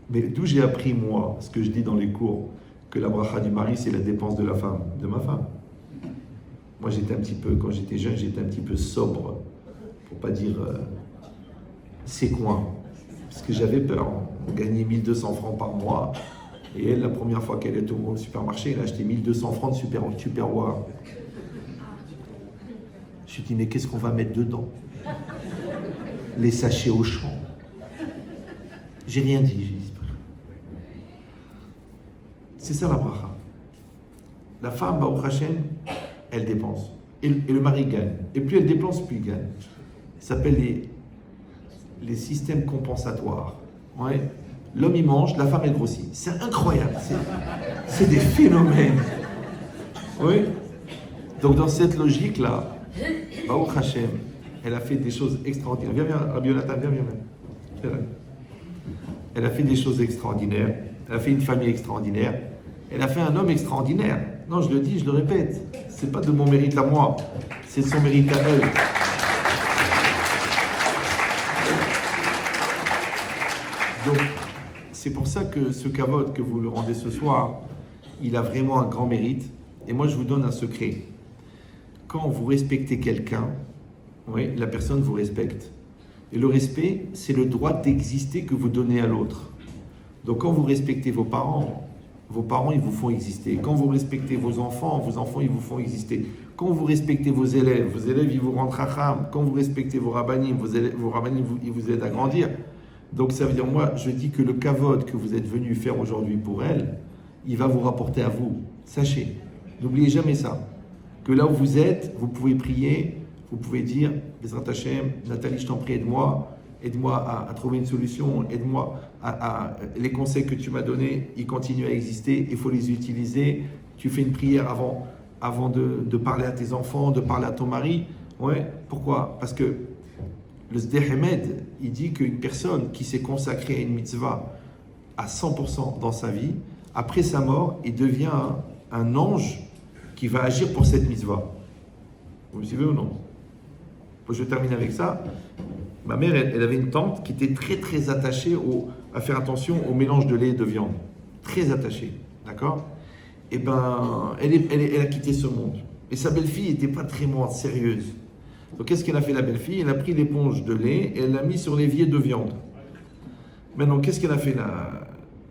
mais d'où j'ai appris, moi, ce que je dis dans les cours, que la bracha du mari, c'est la dépense de la femme, de ma femme. Moi, quand j'étais jeune, j'étais un petit peu sobre, pour pas dire sécoin. Parce que j'avais peur. On gagnait 1200 francs par mois. Et elle, la première fois qu'elle est au supermarché, elle a acheté 1200 francs de Tupperware. Je me suis dit, mais qu'est-ce qu'on va mettre dedans? Les sachets au champ. J'ai rien dit, j'ai dit. C'est ça la bracha. La femme, Baruch Hashem, elle dépense. Et le mari gagne. Et plus elle dépense, plus il gagne. Ça s'appelle les systèmes compensatoires. Ouais. L'homme il mange, la femme elle grossit. C'est incroyable. C'est des phénomènes. Oui. Donc dans cette logique-là, Baruch Hashem, elle a fait des choses extraordinaires. Viens, Rabbi Yonatan, viens. Elle a fait des choses extraordinaires. Elle a fait une famille extraordinaire. Elle a fait un homme extraordinaire. Non, je le dis, je le répète. C'est pas de mon mérite à moi. C'est de son mérite à elle. Donc, c'est pour ça que ce kavod que vous le rendez ce soir, il a vraiment un grand mérite. Et moi, je vous donne un secret. quand vous respectez quelqu'un, oui, la personne vous respecte. Et le respect, c'est le droit d'exister que vous donnez à l'autre. Donc quand vous respectez vos parents, ils vous font exister. Quand vous respectez vos enfants, ils vous font exister. Quand vous respectez vos élèves, ils vous rendent racham. Quand vous respectez vos rabbinim, ils vous aident à grandir. Donc ça veut dire, moi, je dis que le kavod que vous êtes venu faire aujourd'hui pour elle, il va vous rapporter à vous. Sachez, n'oubliez jamais ça. Que là où vous êtes, vous pouvez prier, vous pouvez dire, Bezrat Hashem, Nathalie, je t'en prie, aide-moi à trouver une solution, aide-moi les conseils que tu m'as donnés, ils continuent à exister, il faut les utiliser. Tu fais une prière avant de parler à tes enfants, de parler à ton mari. Ouais, pourquoi? Parce que le Sdeh Emed, il dit qu'une personne qui s'est consacrée à une mitzvah à 100% dans sa vie, après sa mort, il devient un ange qui va agir pour cette mitzvah. Vous me suivez ou non? Je termine avec ça. Ma mère, elle avait une tante qui était très très attachée à faire attention au mélange de lait et de viande. Très attachée, d'accord? Et ben, elle a quitté ce monde. Et sa belle-fille n'était pas très sérieuse. Donc qu'est-ce qu'elle a fait, la belle-fille? Elle a pris l'éponge de lait et elle l'a mis sur l'évier de viande. Maintenant, qu'est-ce qu'elle a fait,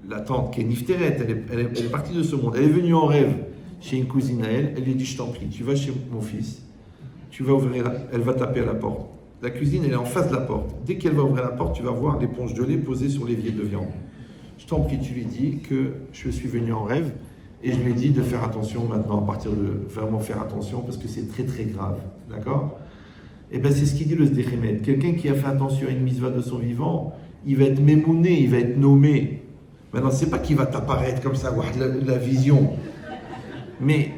la tante qui est nifteret, elle est partie de ce monde. Elle est venue en rêve chez une cousine à elle. Elle lui dit, je t'en prie, tu vas chez mon fils. Tu vas ouvrir, elle va taper à la porte. La cuisine, elle est en face de la porte. Dès qu'elle va ouvrir la porte, tu vas voir l'éponge de lait posée sur l'évier de viande. Je t'en prie, tu lui dis que je suis venu en rêve et je lui ai dit de faire attention maintenant, à partir de vraiment faire attention parce que c'est très très grave. D'accord? Et bien c'est ce qu'il dit le Sdeh Emed. Quelqu'un qui a fait attention à une mitzvah de son vivant, il va être mémouné, il va être nommé. Maintenant, c'est pas qu'il va t'apparaître comme ça, la vision. Mais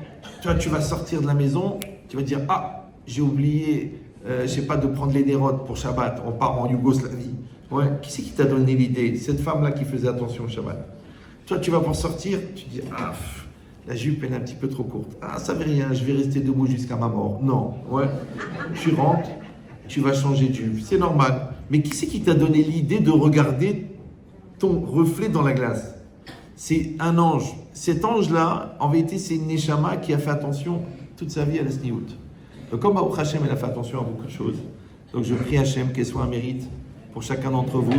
toi, tu vas sortir de la maison, tu vas dire, ah, j'ai oublié, je sais pas, de prendre les dérotes pour Shabbat, on part en Yougoslavie. Ouais. Qui c'est qui t'a donné l'idée? Cette femme-là qui faisait attention au Shabbat. Toi, tu vas pour sortir, tu dis, ah, la jupe, elle est un petit peu trop courte. Ah, ça veut rien, je vais rester debout jusqu'à ma mort. Non, ouais. Tu rentres, tu vas changer de jupe, c'est normal. Mais qui c'est qui t'a donné l'idée de regarder ton reflet dans la glace? C'est un ange. Cet ange-là, en vérité, c'est une Neshama qui a fait attention toute sa vie à la sniout. Donc comme Baruch Hashem, elle a fait attention à beaucoup de choses, donc je prie Hashem qu'elle soit un mérite pour chacun d'entre vous,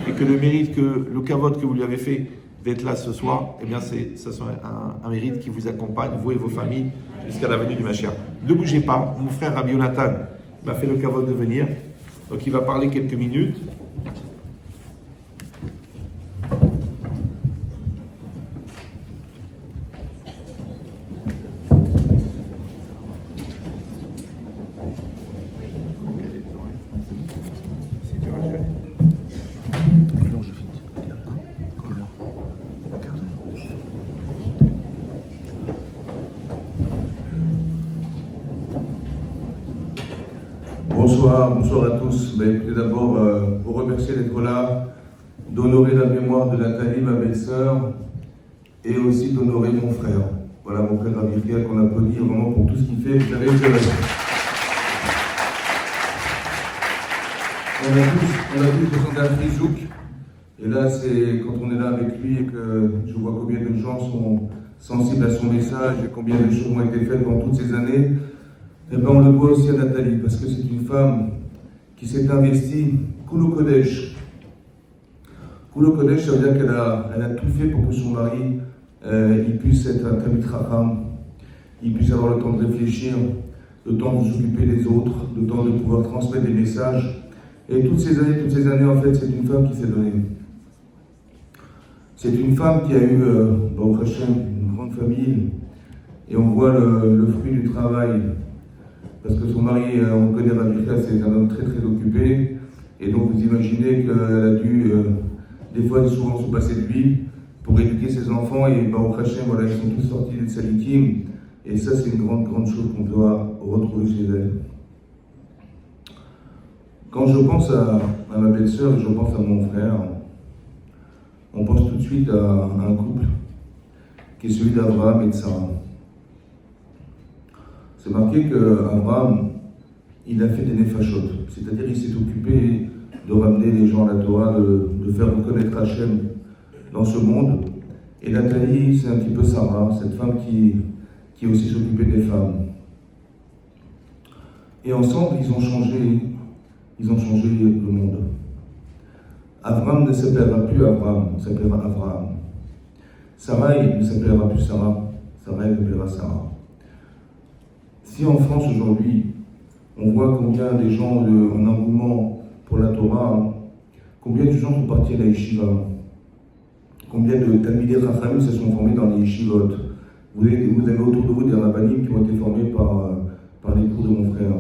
et que le mérite, le kavod que vous lui avez fait d'être là ce soir, eh bien ça soit un mérite qui vous accompagne, vous et vos familles, jusqu'à la venue du Mashiach. Ne bougez pas, mon frère Rabbi Yonatan m'a fait le kavod de venir, donc il va parler quelques minutes. Bonsoir à tous. Écoutez, d'abord, vous remercier d'être là, d'honorer la mémoire de Nathalie, ma belle-sœur, et aussi d'honorer mon frère. Voilà, mon frère Raviria, qu'on applaudit vraiment pour tout ce qu'il fait. Vous savez, on a tous ressenti un frisouk. Et là, c'est quand on est là avec lui et que je vois combien de gens sont sensibles à son message et combien de choses ont été faites pendant toutes ces années. Eh bien, on le voit aussi à Nathalie, parce que c'est une femme qui s'est investie, Koulo Kodesh. Koulo Kodesh, ça veut dire qu'elle a tout fait pour que son mari il puisse être un Talmid Chacham, il puisse avoir le temps de réfléchir, le temps de s'occuper des autres, le temps de pouvoir transmettre des messages. Et toutes ces années, en fait, c'est une femme qui s'est donnée. C'est une femme qui a eu, Baruch Hashem, une grande famille, et on voit le fruit du travail. Parce que son mari, on connaît Raviria, c'est un homme très très occupé. Et donc vous imaginez qu'elle a dû, des fois, souvent se passer de lui pour éduquer ses enfants. Et Baruch Hashem, voilà, ils sont tous sortis des Salikim. Et ça, c'est une grande chose qu'on doit retrouver chez elle. Quand je pense à ma belle-sœur et je pense à mon frère, on pense tout de suite à un couple qui est celui d'Abraham et de Sarah. C'est marqué qu'Abraham, il a fait des nefashot, c'est-à-dire il s'est occupé de ramener les gens à la Torah, de faire reconnaître Hachem dans ce monde. Et Nathalie, c'est un petit peu Sarah, cette femme qui aussi s'occupait des femmes. Et ensemble, ils ont changé le monde. Avram ne s'appellera plus Avram, il s'appellera Avraham. Sarai ne s'appellera plus Sarah, Sarai s'appellera Sarah. Si en France aujourd'hui, on voit combien des gens ont un engouement pour la Torah, combien de gens sont partis à la yeshiva, combien de Talmidei Chachamim se sont formés dans les yeshivot. Vous avez autour de vous des rabbinim qui ont été formés par les cours de mon frère.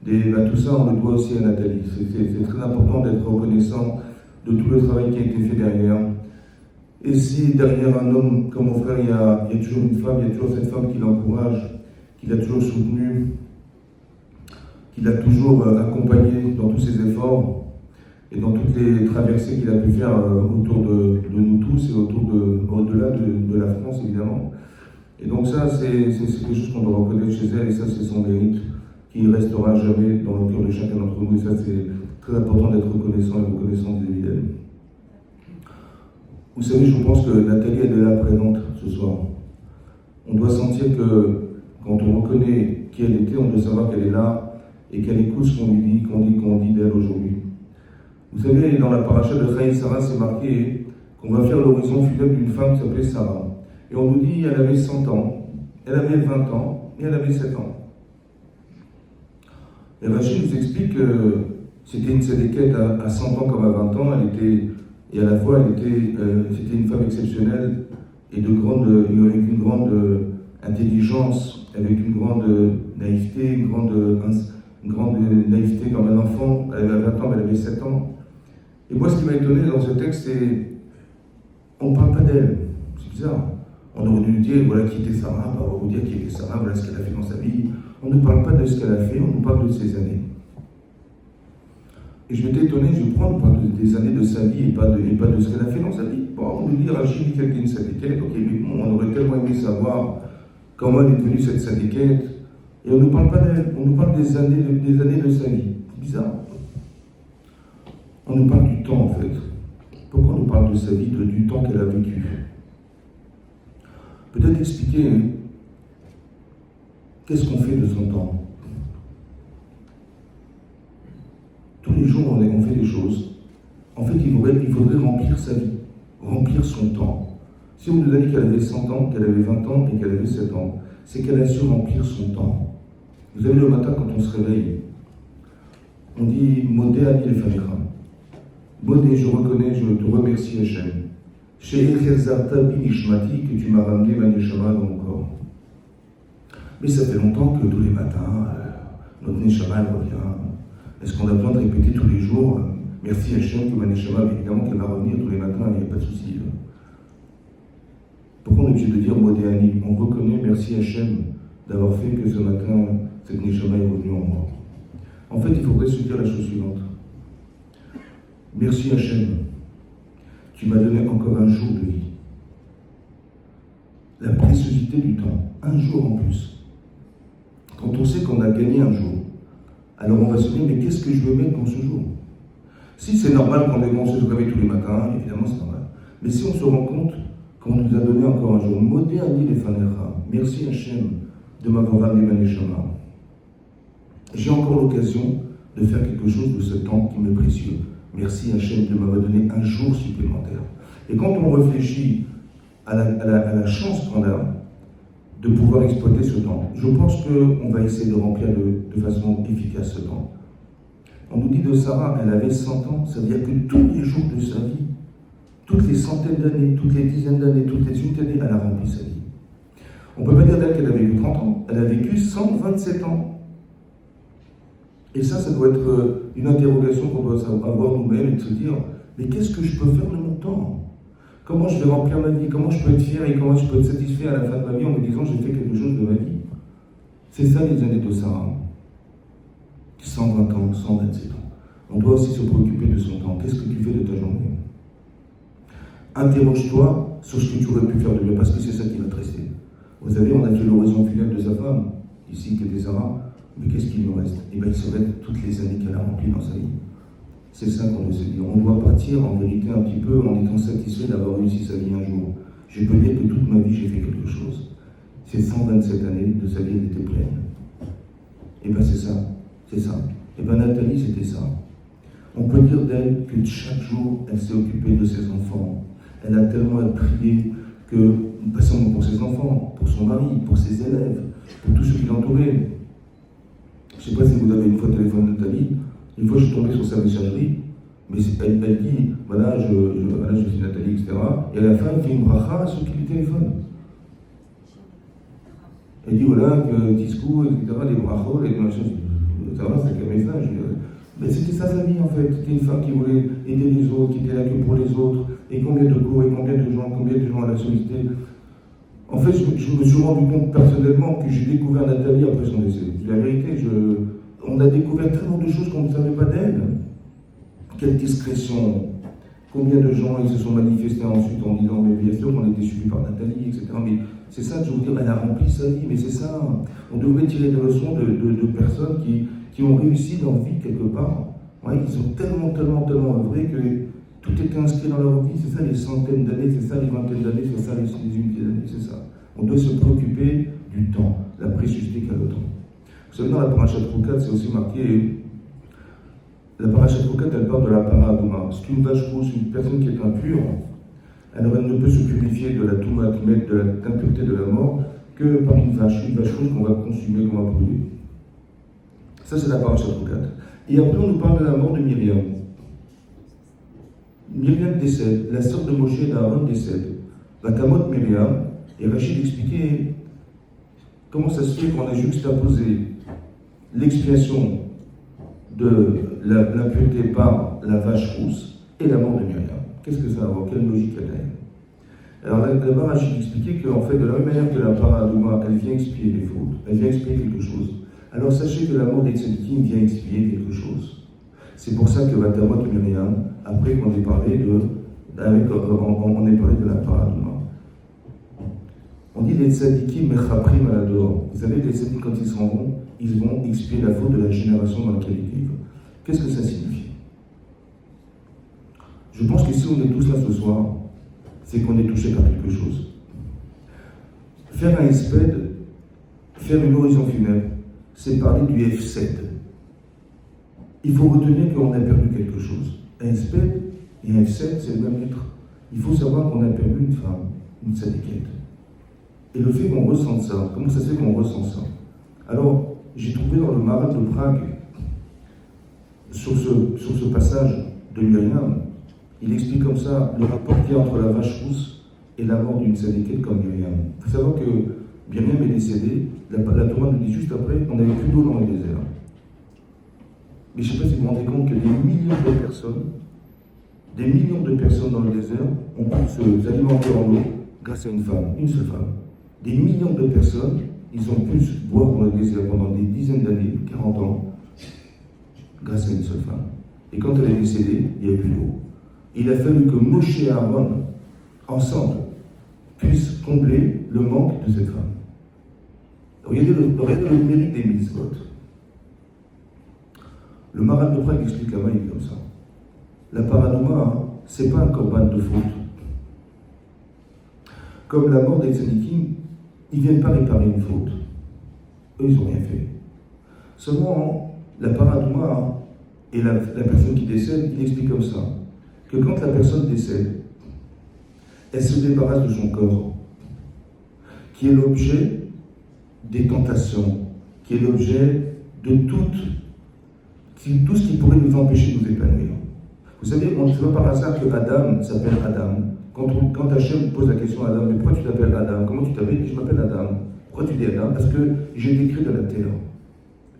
Tout ça, on le doit aussi à Nathalie. C'est très important d'être reconnaissant de tout le travail qui a été fait derrière. Et si derrière un homme comme mon frère, il y a toujours une femme, il y a toujours cette femme qui l'encourage, qui l'a toujours soutenu, qui l'a toujours accompagné dans tous ses efforts et dans toutes les traversées qu'il a pu faire autour de nous tous et au-delà de la France, évidemment. Et donc ça, c'est quelque chose qu'on doit reconnaître chez elle, et ça, c'est son mérite, qui restera jamais dans le cœur de chacun d'entre nous. Et ça, c'est très important d'être reconnaissant et reconnaissant vis-à-vis d'elle. Vous savez, je pense que Nathalie, elle est là présente ce soir. On doit sentir que quand on reconnaît qui elle était, on doit savoir qu'elle est là et qu'elle écoute ce qu'on lui dit, qu'on dit d'elle aujourd'hui. Vous savez, dans la paracha de Chayei Sarah, c'est marqué qu'on va faire l'horizon funèbre d'une femme qui s'appelait Sarah. Et on nous dit qu'elle avait 100 ans, elle avait 20 ans et elle avait 7 ans. Et Rachid nous explique que c'était une sédéquette à 100 ans comme à 20 ans, et à la fois c'était une femme exceptionnelle et avec une grande intelligence, avec une grande naïveté, une grande naïveté comme un enfant. Elle avait 20 ans, mais elle avait 7 ans. Et moi, ce qui m'a étonné dans ce texte, c'est on ne parle pas d'elle. C'est bizarre. On aurait dû nous dire, voilà qui était Sarah, on va vous dire qui était Sarah, voilà ce qu'elle a fait dans sa vie. On ne parle pas de ce qu'elle a fait, on nous parle de ses années. Et je m'étais étonné, je prends, on parle des années de sa vie et pas de ce qu'elle a fait dans sa vie. Bon, on nous dit, Rachid dit qu'elle était une sadéquette, ok, mais bon, on aurait tellement aimé savoir comment elle est devenue cette sadéquette. Et on ne nous parle pas d'elle, on nous parle des années de sa vie. C'est bizarre. On nous parle du temps, en fait. Pourquoi on nous parle de sa vie, du temps qu'elle a vécu? Peut-être expliquer qu'est-ce qu'on fait de son temps. Tous les jours, on fait des choses. En fait, il faudrait remplir sa vie, remplir son temps. Si on nous a dit qu'elle avait 100 ans, qu'elle avait 20 ans et qu'elle avait 7 ans, c'est qu'elle a su remplir son temps. Vous savez, le matin, quand on se réveille, on dit « Modé Ani Lefanecha ». Modé, je reconnais, je te remercie, Hachem. Chez Echezarta Binishmati, que tu m'as ramené ma neshama dans mon corps. Mais ça fait longtemps que tous les matins, notre neshama elle revient. Est-ce qu'on a besoin de répéter tous les jours merci Hachem que ma neshama, évidemment qu'elle va revenir tous les matins, il n'y a pas de souci. Pourquoi on est obligé de dire Modé Ani? On reconnaît merci Hachem d'avoir fait que ce matin, cette neshama est revenue en moi. En fait, il faudrait se dire la chose suivante. Merci Hachem, tu m'as donné encore un jour de vie. La préciosité du temps, un jour en plus. Quand on sait qu'on a gagné un jour, alors on va se dire, mais qu'est-ce que je veux mettre dans ce jour? Si c'est normal qu'on se réveille tous les matins, évidemment c'est normal. Mais si on se rend compte qu'on nous a donné encore un jour, Modé Ani Lefanecha, merci Hachem de m'avoir amené ma neshama. J'ai encore l'occasion de faire quelque chose de ce temps qui m'est précieux. Merci Hachem de m'avoir donné un jour supplémentaire. Et quand on réfléchit à la chance qu'on a de pouvoir exploiter ce temps, je pense qu'on va essayer de remplir de façon efficace ce temps. On nous dit de Sarah, elle avait 100 ans, ça veut dire que tous les jours de sa vie, toutes les centaines d'années, toutes les dizaines d'années, toutes les unités d'années, elle a rempli sa vie. On ne peut pas dire d'elle qu'elle a vécu 30 ans, elle a vécu 127 ans. Et ça doit être une interrogation qu'on doit avoir nous-mêmes et de se dire, mais qu'est-ce que je peux faire de mon temps? Comment je vais remplir ma vie? Comment je peux être fier et comment je peux être satisfait à la fin de ma vie en me disant j'ai fait quelque chose de ma vie? C'est ça les années de Sarah. 120 ans, 127 ans. On doit aussi se préoccuper de son temps. Qu'est-ce que tu fais de ta journée? Interroge-toi sur ce que tu aurais pu faire de mieux, parce que c'est ça qui va te rester. Vous savez, on a fait l'horizon funèbre de sa femme, ici qui était Sarah. Mais qu'est-ce qu'il nous reste? Eh bien, il serait toutes les années qu'elle a remplies dans sa vie. C'est ça qu'on doit se dire. On doit partir en vérité un petit peu en étant satisfait d'avoir réussi sa vie un jour. Je peux dire que toute ma vie, j'ai fait quelque chose. Ces 127 années de sa vie, elle était pleine. Eh bien, c'est ça. C'est ça. Et bien Nathalie, c'était ça. On peut dire d'elle que chaque jour, elle s'est occupée de ses enfants. Elle a tellement prié que, pas seulement pour ses enfants, pour son mari, pour ses élèves, pour tous ceux qui l'entouraient. Je ne sais pas si vous avez une fois téléphoné Nathalie, une fois je suis tombé sur sa messagerie, mais elle dit, voilà, je suis Nathalie, etc. Et à la fin, elle fait une bracha à ceux qui lui téléphonent. Elle dit, voilà, que Tisco, etc., les brachos, les machins, ça va, c'est qu'un message. Mais c'était ça sa vie en fait. C'était une femme qui voulait aider les autres, qui était là que pour les autres. Et combien de cours, et combien de gens à la sollicité. En fait, je me suis rendu compte personnellement que j'ai découvert Nathalie après son décès. La vérité, on a découvert tellement de choses qu'on ne savait pas d'elle. Quelle discrétion. Combien de gens ils se sont manifestés ensuite en disant, mais bien sûr qu'on était suivis par Nathalie, etc. Mais c'est ça que je veux dire, elle a rempli sa vie, mais c'est ça. On devrait tirer des leçons de personnes qui ont réussi dans la vie quelque part. Ouais, ils ont tellement œuvré que tout était inscrit dans leur vie. C'est ça les centaines d'années, c'est ça les vingtaines d'années, c'est ça les unités d'années, c'est ça. On doit se préoccuper du temps, la préciosité qu'a le temps. Vous savez, dans la paracha Troukat, c'est aussi marqué. La paracha Troukat, elle parle de la paradouma. C'est une vache rousse, une personne qui est impure. Alors elle ne peut se purifier de la touma, de l'impureté de la mort, que par une vache rouge qu'on va consumer, qu'on va brûler. Ça, c'est la paracha Troukat. Et après, on nous parle de la mort de Myriam. Myriam décède, la sœur de Moshe et d'Aaron décède. Vatamot Myriam, et Rachid expliquait comment ça se fait qu'on a juxtaposé l'expiation de l'impureté par la vache rousse et la mort de Myriam. Qu'est-ce que ça a à voir? Quelle logique elle a? Alors là-bas, Rachid expliquait qu'en fait, de la même manière que la paradouma, elle vient expier les fautes, elle vient expier quelque chose. Alors sachez que la mort des tzadikim vient expier quelque chose. C'est pour ça que Vatamot Myriam, après qu'on ait parlé on ait parlé de la paradouma. On dit les tzadikim mechaprim à la dehors. Vous savez que les tzadikim, quand ils s'en vont, ils vont expier la faute de la génération dans laquelle ils vivent. Qu'est-ce que ça signifie? Je pense que si on est tous là ce soir, c'est qu'on est touché par quelque chose. Faire un espède, faire une horizon funèbre, c'est parler du F7. Il faut retenir qu'on a perdu quelque chose. Un espède et un F7, c'est le même lettre. Il faut savoir qu'on a perdu une femme, une tzadikette. Et le fait qu'on ressente ça, comment ça se fait qu'on ressent ça? Alors, j'ai trouvé dans le Maral de Prague, sur ce passage de Myriam, il explique comme ça le rapport qu'il y a entre la vache rousse et la mort d'une tzadikette comme Myriam. Il faut savoir que Myriam est décédée, la Torah nous dit juste après, on n'avait plus d'eau dans le désert. Mais je ne sais pas si vous vous rendez compte que des millions de personnes dans le désert ont pu s'alimenter en eau grâce à une femme, une seule femme. Des millions de personnes, ils ont pu boire dans le désert pendant des dizaines d'années, 40 ans, grâce à une seule femme. Et quand elle est décédée, il n'y avait plus d'eau. Il a fallu que Moshe et Aaron, ensemble, puissent combler le manque de cette femme. Regardez le mérite des mitzvot. Le Maral de Prague explique la maille comme ça. La paradouma, c'est pas un korban de faute. Comme la mort des tzadikim, ils ne viennent pas réparer une faute. Eux, ils n'ont rien fait. Seulement, la paradouma et la personne qui décède, il explique comme ça, que quand la personne décède, elle se débarrasse de son corps, qui est l'objet des tentations, qui est l'objet de tout ce qui pourrait nous empêcher de nous épanouir. Vous savez, on ne sait pas par hasard que Adam s'appelle Adam. Quand Hachem pose la question à Adam, mais pourquoi tu t'appelles Adam? Comment tu t'appelles? Je m'appelle Adam. Pourquoi tu dis Adam? Parce que j'ai été créé de la terre.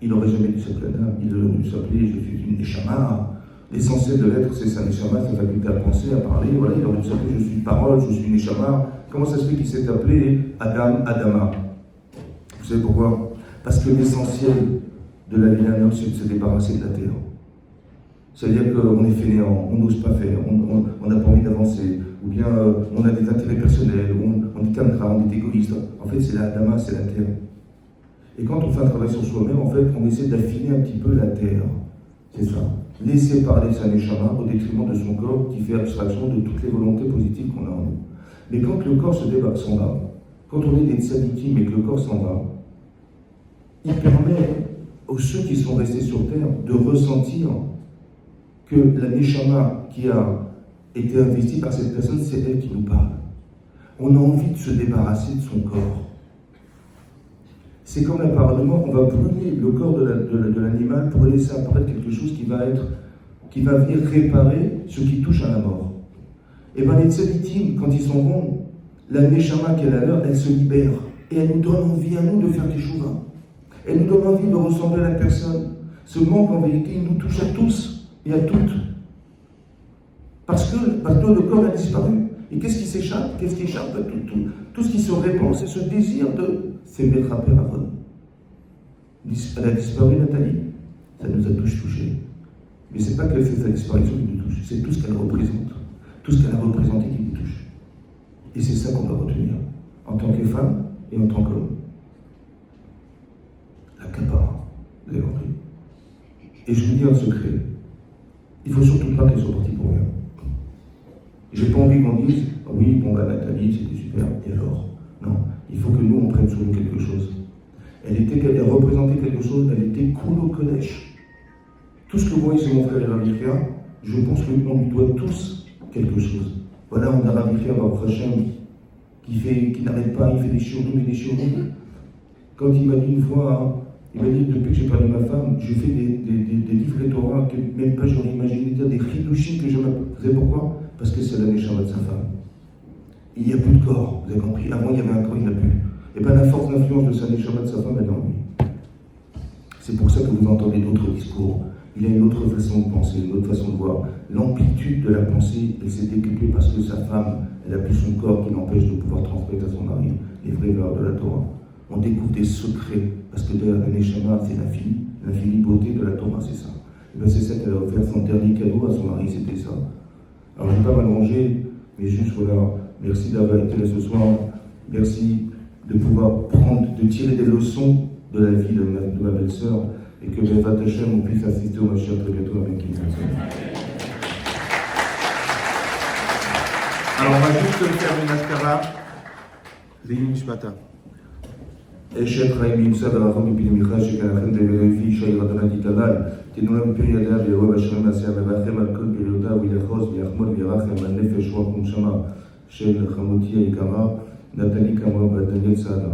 Il n'aurait jamais dû s'appeler Adam. Il aurait dû s'appeler, je suis une Neshama. L'essentiel de l'être, c'est sa Neshama, sa faculté à penser, à parler. Voilà, il aurait dû s'appeler, je suis une parole, je suis une Neshama. Comment ça se fait qu'il s'est appelé Adam, Adama? Vous savez pourquoi? Parce que l'essentiel de la vie d'un homme, c'est de se débarrasser de la terre. C'est-à-dire qu'on est fainéant, on n'ose pas faire, on n'a pas envie d'avancer, ou bien on a des intérêts personnels, on est camera, on est égoïste. En fait, c'est la Adama, c'est la terre. Et quand on fait un travail sur soi-même, en fait, on essaie d'affiner un petit peu la terre. C'est ça. Laisser parler sa neshama au détriment de son corps qui fait abstraction de toutes les volontés positives qu'on a en nous. Mais quand le corps s'en va, quand on est des tzadikim et que le corps s'en va, il permet aux ceux qui sont restés sur terre de ressentir que la Neshama qui a été investie par cette personne, c'est elle qui nous parle. On a envie de se débarrasser de son corps. C'est comme la parole de mort, on va brûler le corps de l'animal pour laisser apparaître quelque chose qui va venir réparer ce qui touche à la mort. Et bien les tzadikim, quand ils sont bons, la Neshama qui est la leur, elle se libère. Et elle nous donne envie à nous de faire des chouvas. Elle nous donne envie de ressembler à la personne. Ce manque, en vérité, il nous touche à tous et à toutes. Parce que le corps a disparu. Et qu'est-ce qui s'échappe? Qu'est-ce qui échappe? Tout ce qui se répand, c'est ce désir de s'aimer à Péravon. Elle a disparu, Nathalie. Ça nous a tous touchés. Mais ce n'est pas que sa disparition qui nous touche, c'est tout ce qu'elle représente. Tout ce qu'elle a représenté qui nous touche. Et c'est ça qu'on doit retenir, en tant que femme et en tant qu'homme. La capara, vous avez compris. Et je vous dis un secret, il ne faut surtout pas qu'elle soit partie pour rien. J'ai pas envie qu'on dise, oui, bon, bah, Nathalie, c'était super, et alors? Non, il faut que nous, on prenne sur nous quelque chose. Elle représentait quelque chose, elle était cool au Kodesh. Tout ce que vous voyez sur mon frère Ravikia, je pense qu'on lui doit tous quelque chose. Voilà, on a Ravikia, Baruch Hashem, qui n'arrête pas, il fait des shiurim et des shiurim. Quand il m'a dit une fois, hein, il m'a dit, depuis que j'ai perdu ma femme, je fais des livres de Torah que même pas j'aurais imaginé dire, des chidushim que je me... Vous savez pourquoi? Parce que c'est la Neshama de sa femme. Il n'y a plus de corps, vous avez compris? Avant, il y avait un corps, il n'y en a plus. Et bien la force d'influence de sa Neshama de sa femme, elle est en lui. C'est pour ça que vous entendez d'autres discours. Il a une autre façon de penser, une autre façon de voir. L'amplitude de la pensée, elle s'est décuplée parce que sa femme, elle a plus son corps qui l'empêche de pouvoir transmettre à son mari les vraies valeurs de la Torah. On découvre des secrets, parce que la Neshama, c'est l'infinie beauté de la Torah, c'est ça. Et bien c'est ça qu'elle a offert son dernier cadeau à son mari, c'était ça. Alors je ne vais pas m'allonger, mais juste voilà, merci d'avoir été là ce soir, merci de pouvoir de tirer des leçons de la vie de ma belle-sœur, et que Bévat Hashem, on puisse assister au Mashiach très bientôt avec qui. Alors on va juste faire une askara, Léhi Mishmata. אשת חיים נמצא ברחוב מפנימיך שכנכם ולפי אישה ירדנה תתנן תנו להם פרי ידיה וירוע בשכם מעשיה מברכם על כל פעילותיו ויחוז ויחמוד וירחם על נפש רוח ונשמה של חמותי היקרה נתני כמוה בדניאל סעדה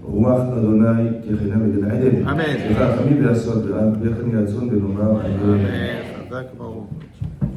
רוח אדוני תחנה בגן עדן אמן וחכמים לעשות וכן יעצון ונאמר אמן חזק ברוך